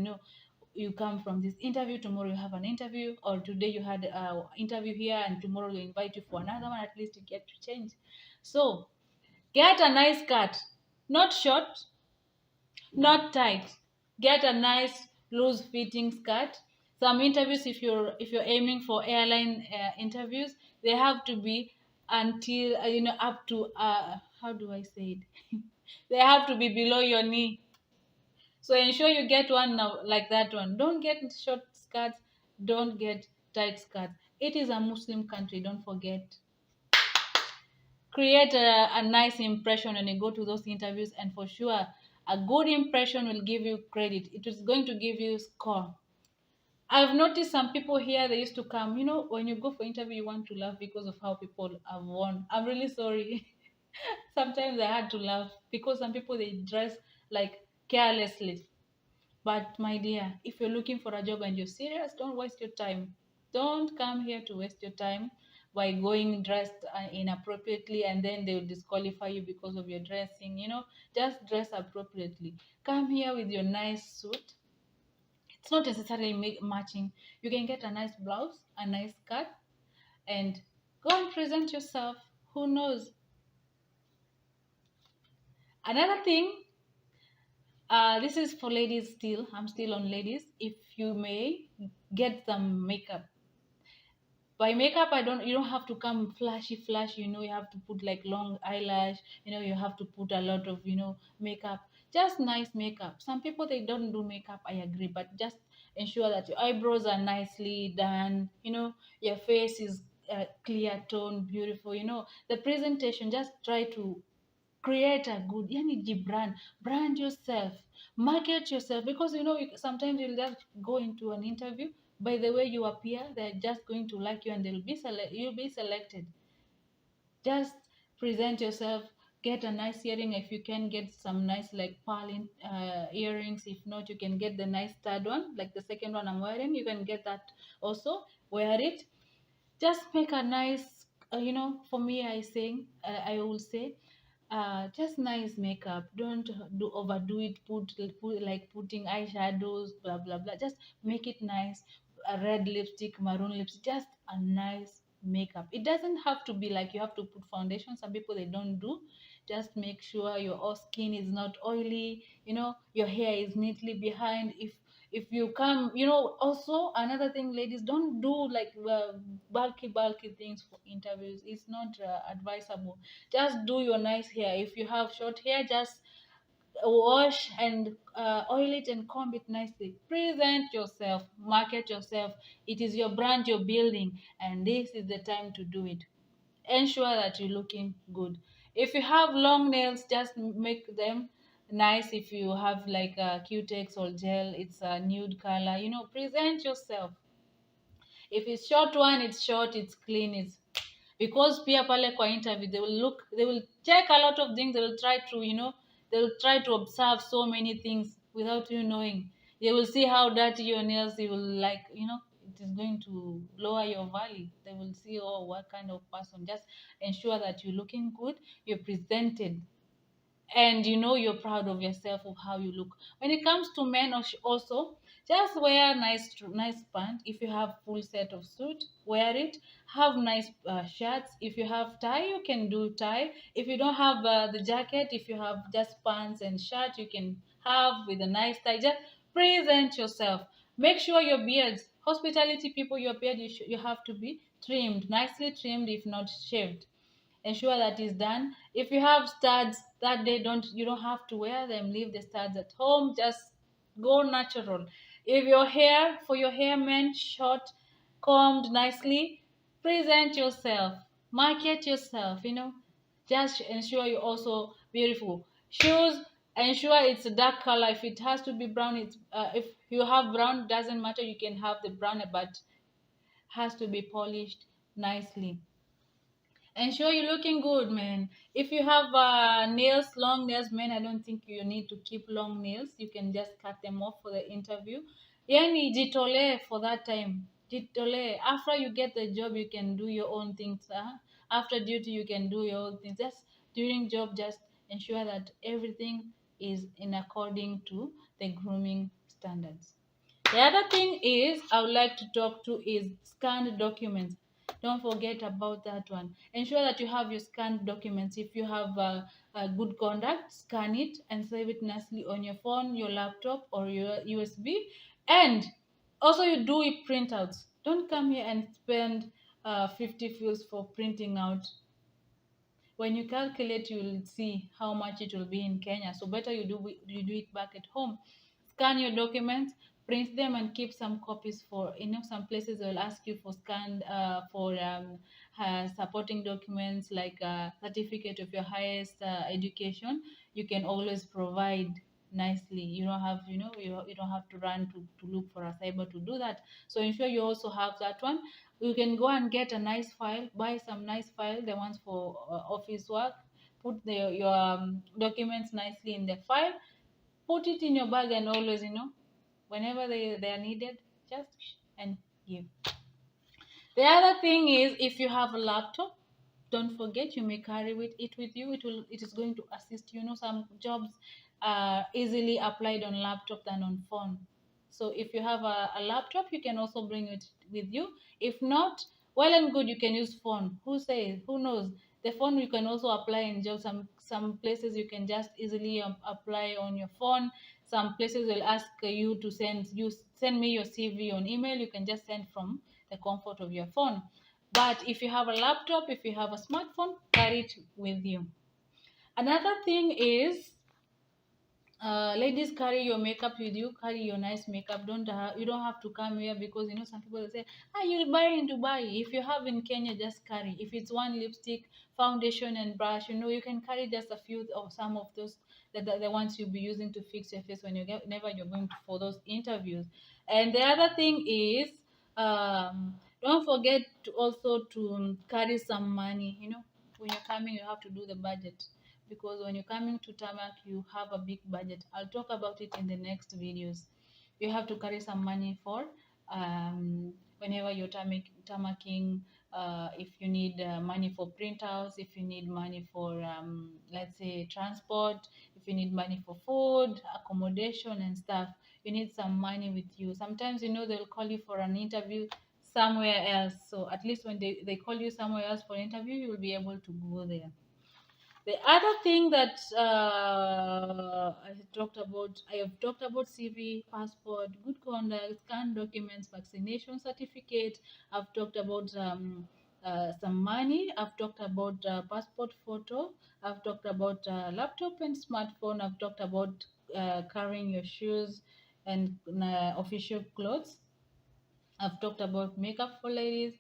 Speaker 1: you come from this interview, tomorrow you have an interview, or today you had an interview here and tomorrow they invite you for another one, at least you get to change. So get a nice cut, not short, not tight. Get a nice loose fitting skirt. Some interviews, if you're aiming for airline interviews, they have to be until up to how do I say it, they have to be below your knee. So ensure you get one now like that one. Don't get short skirts, don't get tight skirts. It is a Muslim country, don't forget. Create a nice impression when you go to those interviews, and for sure a good impression will give you credit. It is going to give you score. I've noticed some people here, they used to come, when you go for interview, you want to laugh because of how people have won. I'm really sorry. Sometimes I had to laugh because some people, they dress like carelessly. But my dear, if you're looking for a job and you're serious, don't waste your time. Don't come here to waste your time by going dressed inappropriately, and then they will disqualify you because of your dressing. Just dress appropriately. Come here with your nice suit. It's not necessarily matching. You can get a nice blouse, a nice skirt, and go and present yourself. Who knows? Another thing, this is for ladies still. I'm still on ladies. If you may, get some makeup. By makeup, you don't have to come flashy. You have to put like long eyelash. You have to put a lot of makeup. Just nice makeup. Some people, they don't do makeup, I agree, but just ensure that your eyebrows are nicely done. Your face is clear tone, beautiful. The presentation, just try to create a good, yani brand yourself, market yourself, because sometimes you'll just go into an interview. By the way you appear, they're just going to like you, and you'll be selected. Just present yourself. Get a nice earring. If you can, get some nice like pearl earrings. If not, you can get the nice third one, like the second one I'm wearing. You can get that also. Wear it. Just make a nice, for me, I will say, just nice makeup. Don't overdo it. Put like putting eyeshadows, blah blah blah. Just make it nice. A red lipstick, maroon lipstick, just a nice makeup. It doesn't have to be like you have to put foundation. Some people, they don't do. Just make sure your skin is not oily. Your hair is neatly behind. If you come, also another thing, ladies, don't do like bulky things for interviews. It's not advisable. Just do your nice hair. If you have short hair, just wash and oil it and comb it nicely. Present yourself, market yourself. It is your brand you're building, and this is the time to do it. Ensure that you're looking good. If you have long nails, just make them nice. If you have like a cutex or gel, it's a nude color. Present yourself. If it's short one, it's short, it's clean, it's because pia pale kwa interview, they will check a lot of things. They will try to, they will try to observe so many things without you knowing. They will see how dirty your nails. They will like, it is going to lower your value. They will see, oh, what kind of person. Just ensure that you're looking good, you're presented, and you're proud of yourself, of how you look. When it comes to men, also, just wear nice pants. If you have full set of suit, wear it. Have nice shirts. If you have tie, you can do tie. If you don't have the jacket, if you have just pants and shirt, you can have with a nice tie. Just present yourself. Make sure your beards, hospitality people, your beard, you have to be trimmed, nicely trimmed, if not shaved. Ensure that is done. If you have studs that day, you don't have to wear them. Leave the studs at home. Just go natural. If your hair, for your hair, men, short, combed nicely, present yourself, market yourself. Just ensure you're also beautiful. Shoes, ensure it's a dark color. If it has to be brown, if you have brown, doesn't matter. You can have the brown, but has to be polished nicely. Ensure you're looking good, man. If you have nails, long nails, man, I don't think you need to keep long nails. You can just cut them off for the interview. Yani jitole for that time. Jitole. After you get the job, you can do your own things. After duty, you can do your own things. Just during job, just ensure that everything is in according to the grooming standards. The other thing is I would like to talk to is scanned documents. Don't forget about that one. Ensure that you have your scanned documents. If you have a good conduct, scan it and save it nicely on your phone, your laptop, or your USB. And also, you do it printouts. Don't come here and spend 50 fields for printing out. When you calculate, you will see how much it will be in Kenya. So better you do it back at home. scan your documents, print them, and keep some copies for, some places will ask you for scanned for supporting documents like certificate of your highest education. You can always provide nicely. You don't have, you don't have to run to look for a cyber to do that. So ensure you also have that one. You can go and get a nice file, buy some nice file, the ones for office work. Put your documents nicely in the file, put it in your bag, and always, whenever they are needed, just and give. The other thing is, if you have a laptop, don't forget you may carry it with you. It is going to assist you. Some jobs are easily applied on laptop than on phone. So if you have a laptop, you can also bring it with you. If not, well and good, you can use phone. Who knows? The phone you can also apply in jobs. Some places you can just easily apply on your phone. Some places will ask you to send me your CV on email. You can just send from the comfort of your phone. But if you have a laptop, if you have a smartphone, carry it with you. Another thing is, ladies, carry your makeup with you. Carry your nice makeup. You don't have to come here, because some people will say, you'll buy in Dubai. If you have in Kenya, just carry. If it's one lipstick, foundation, and brush, you can carry just a few or some of those, the ones you'll be using to fix your face whenever you're going for those interviews. And the other thing is, don't forget to also to carry some money. When you're coming, you have to do the budget, because when you're coming to Tarmac, you have a big budget. I'll talk about it in the next videos. You have to carry some money for whenever you're tarmacking. If you need money for printouts, if you need money for, let's say, transport, if you need money for food, accommodation, and stuff, you need some money with you. Sometimes, they'll call you for an interview somewhere else. So at least when they call you somewhere else for an interview, you'll be able to go there. The other thing that I have talked about CV, passport, good conduct, scanned documents, vaccination certificate. I've talked about some money. I've talked about passport photo. I've talked about laptop and smartphone. I've talked about carrying your shoes and official clothes. I've talked about makeup for ladies.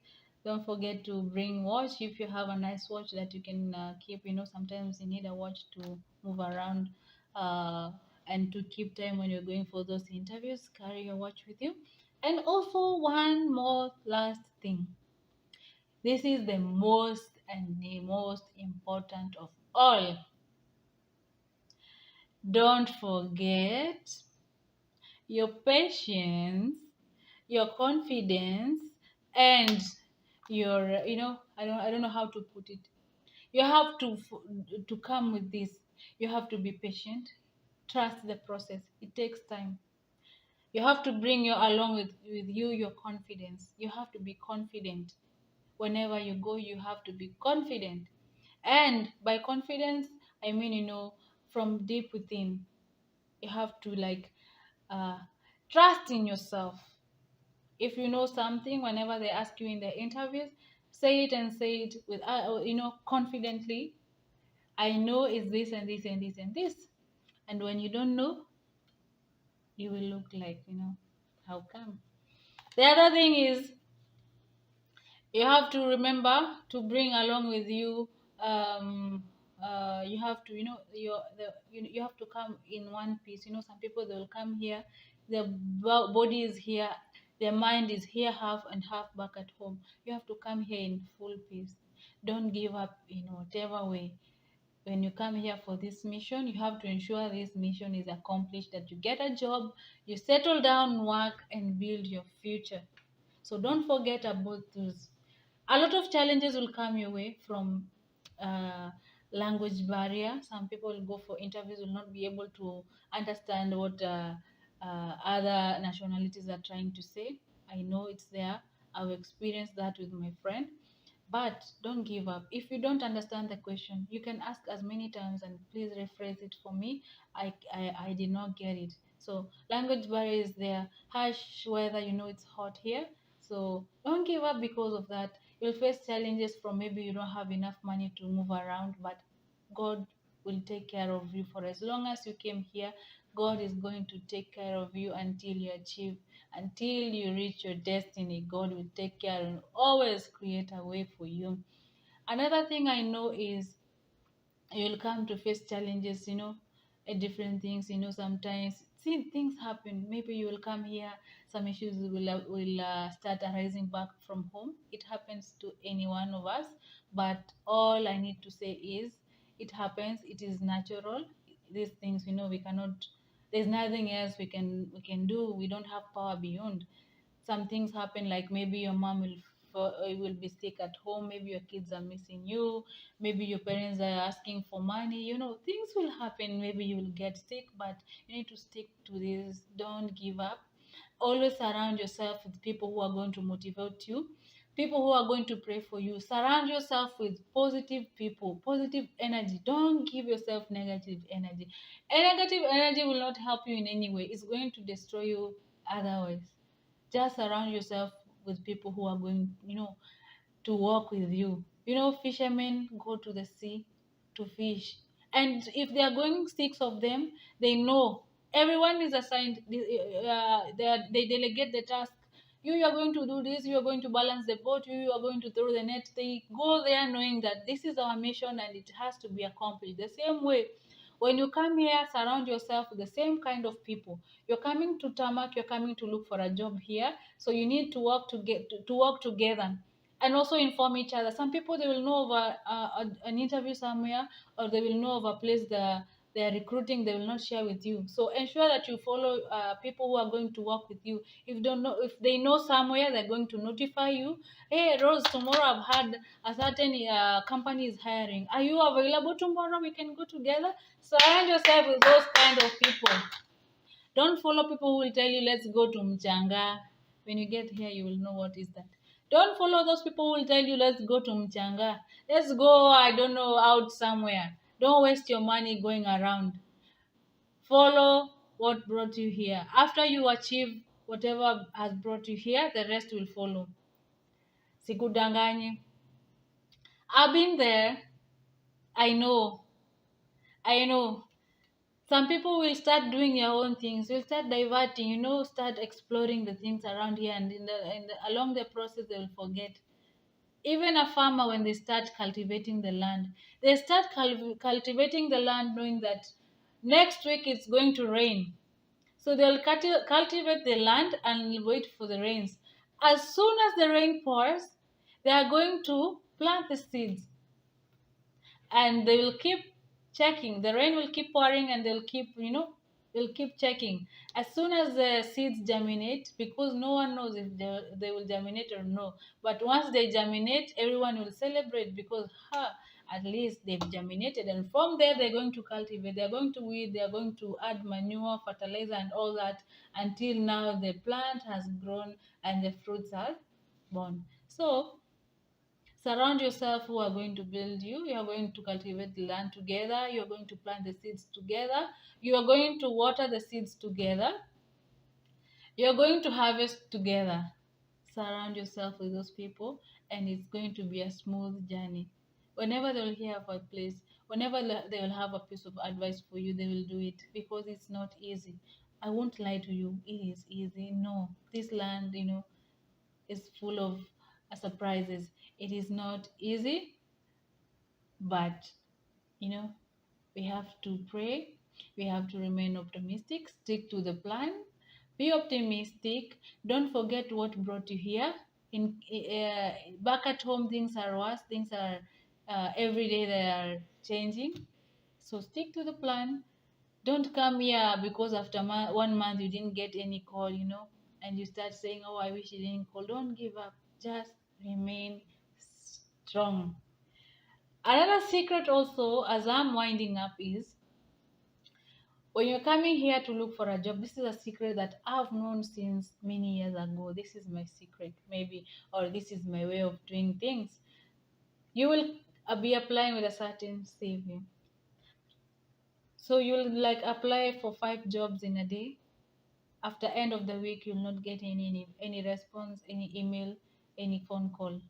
Speaker 1: Don't forget to bring watch if you have a nice watch that you can keep. Sometimes you need a watch to move around uh, and to keep time when you're going for those interviews. Carry your watch with you. And also, one more last thing. This is the most important of all. Don't forget your patience, your confidence, and your, I don't know how to put it. You have to come with this. You have to be patient. Trust the process. It takes time. You have to bring along with you your confidence. You have to be confident. Whenever you go, you have to be confident. And by confidence, I mean, from deep within, you have to, like, uh, trust in yourself. If you know something, whenever they ask you in the interviews, say it, and say it with, confidently. I know it's this and this and this and this. And when you don't know, you will look like, how come? The other thing is, you have to remember to bring along with you, you have to, you have to come in one piece. Some people, they will come here, their body is here, their mind is here half, and half back at home. You have to come here in full peace. Don't give up in whatever way. When you come here for this mission, you have to ensure this mission is accomplished, that you get a job, you settle down, work, and build your future. So don't forget about those. A lot of challenges will come your way from uh, language barrier. Some people will go for interviews, will not be able to understand what other nationalities are trying to say. I know it's there. I've experienced that with my friend. But don't give up. If you don't understand the question, you can ask as many times, and please rephrase it for me. I did not get it. So language barrier is there. Harsh weather, it's hot here. So don't give up because of that. You'll face challenges from, maybe you don't have enough money to move around, but God will take care of you. For as long as you came here, God is going to take care of you until you achieve, until you reach your destiny. God will take care and always create a way for you. Another thing I know is you'll come to face challenges, different things, sometimes see things happen. Maybe you will come here, some issues will start arising back from home. It happens to any one of us, but all I need to say is it happens. It is natural. These things, we cannot, there's nothing else we can do. We don't have power beyond. Some things happen, like maybe your mom will be sick at home, maybe your kids are missing you, maybe your parents are asking for money. Things will happen. Maybe you will get sick, but you need to stick to this. Don't give up. Always surround yourself with people who are going to motivate you, people who are going to pray for you. Surround yourself with positive people, positive energy. Don't give yourself negative energy. And negative energy will not help you in any way. It's going to destroy you otherwise. Just surround yourself with people who are going, to walk with you. Fishermen go to the sea to fish, and if they are going six of them, they know everyone is assigned. They delegate the task. You are going to do this. You are going to balance the boat. You are going to throw the net. They go there knowing that this is our mission and it has to be accomplished. The same way, when you come here, surround yourself with the same kind of people. You're coming to Tarmac. You're coming to look for a job here, so you need to work to work together and also inform each other. Some people, they will know of an interview somewhere, or they will know of a place that they are recruiting. They will not share with you. So ensure that you follow people who are going to work with you. If they know somewhere, they're going to notify you. Hey Rose, tomorrow I've had a certain company is hiring. Are you available tomorrow? We can go together. Surround yourself with those kind of people. Don't follow people who will tell you, let's go to Mchanga. When you get here, you will know what is that. Don't follow those people who will tell you, let's go to Mchanga. Let's go, I don't know, out somewhere. Don't waste your money going around. Follow what brought you here. After you achieve whatever has brought you here, the rest will follow. Sikudanganye. I've been there. I know. I know. Some people will start doing their own things, will start diverting, start exploring the things around here, and along the process they will forget. Even a farmer, when they start cultivating the land, they start cultivating the land knowing that next week it's going to rain. So they'll cultivate the land and wait for the rains. As soon as the rain pours, they are going to plant the seeds, and they will keep checking. The rain will keep pouring, and they'll keep checking. As soon as the seeds germinate, because no one knows if they will germinate or no, but once they germinate, everyone will celebrate, because at least they've germinated. And from there, they're going to cultivate, they're going to weed, they're going to add manure, fertilizer, and all that, until now the plant has grown and the fruits are born. So surround yourself who are going to build you. You are going to cultivate the land together. You are going to plant the seeds together. You are going to water the seeds together. You are going to harvest together. Surround yourself with those people, and it's going to be a smooth journey. Whenever they will hear of a place, whenever they will have a piece of advice for you, they will do it, because it's not easy. I won't lie to you, it is easy. No, this land, is full of surprises. It is not easy, but you know, we have to pray, we have to remain optimistic, stick to the plan, be optimistic. Don't forget what brought you here. In back at home, things are worse. Things are every day they are changing. So stick to the plan. Don't come here because after 1 month you didn't get any call, and you start saying, oh, I wish you didn't call. Don't give up. Just remain strong. Another secret also, as I'm winding up, is when you're coming here to look for a job, this is a secret that I've known since many years ago. This is my secret, maybe, or this is my way of doing things. You will be applying with a certain CV. So you'll like apply for 5 jobs in a day. After end of the week, you'll not get any response, any email, any phone call.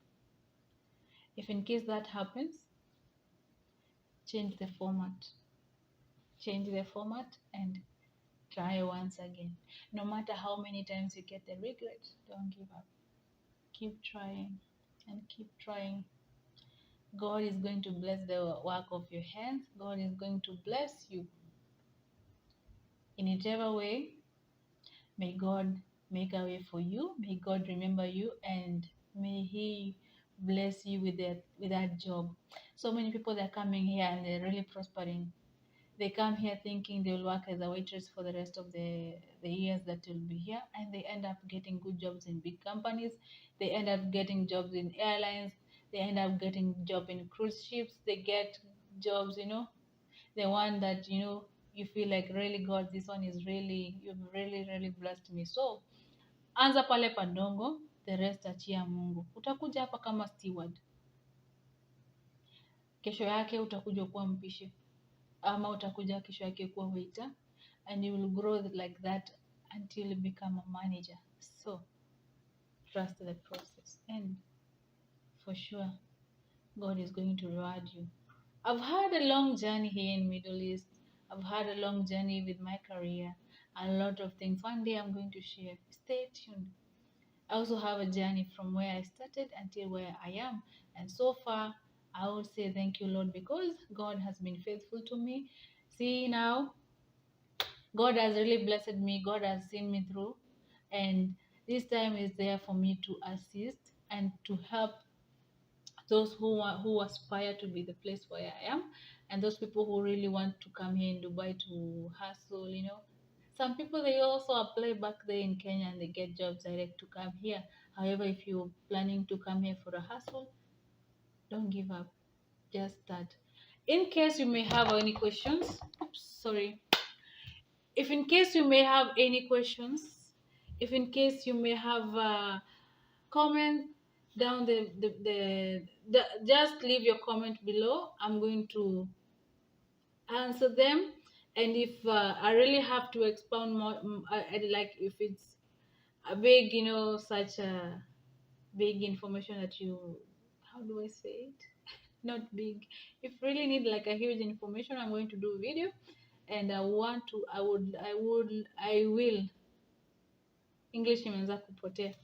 Speaker 1: If in case that happens, change the format. change the format and try once again. No matter how many times you get the regret, don't give up. Keep trying and keep trying. God is going to bless the work of your hands. God is going to bless you in whichever way. May God make a way for you. May God remember you, and may He bless you with that job. So many people, they're coming here and they're really prospering. They come here thinking they will work as a waitress for the rest of the years that will be here, and they end up getting good jobs in big companies. They end up getting jobs in airlines. They end up getting job in cruise ships. They get jobs, the one that you feel like, really, God, this one is really, you've really really blessed me. So anza pale padongo, the rest achia Mungu. Utakuja hapa kama steward, kesho yake utakuja kuwa mpishi, ama utakuja kesho yake kuwa waiter, and you will grow like that until you become a manager. So trust the process, and for sure God is going to reward you. I've had a long journey here in Middle East. I've had a long journey with my career. A lot of things. One day I'm going to share. Stay tuned. I also have a journey from where I started until where I am. And so far, I would say thank you, Lord, because God has been faithful to me. See now, God has really blessed me. God has seen me through. And this time is there for me to assist and to help those who aspire to be the place where I am, and those people who really want to come here in Dubai to hustle. Some people, they also apply back there in Kenya and they get jobs direct to come here. However, if you're planning to come here for a hustle, don't give up. Just start. In case you may have any questions, sorry. If in case you may have any questions, if in case you may have comment down the just leave your comment below. I'm going to answer them. And if I really have to expound more, like if it's a big, such a big information that you, how do I say it, not big, if really need like a huge information, I'm going to do a video. And I will, English imeanza kupotea.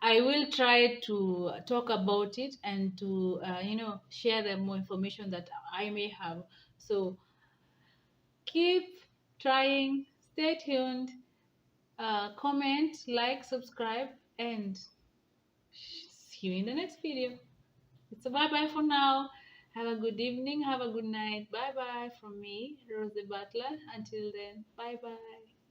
Speaker 1: I will try to talk about it and to share the more information that I may have. So keep trying, stay tuned, comment, like, subscribe, and see you in the next video. It's a bye bye for now. Have a good evening, have a good night. Bye bye from me, Rose the Butler. Until then, bye bye.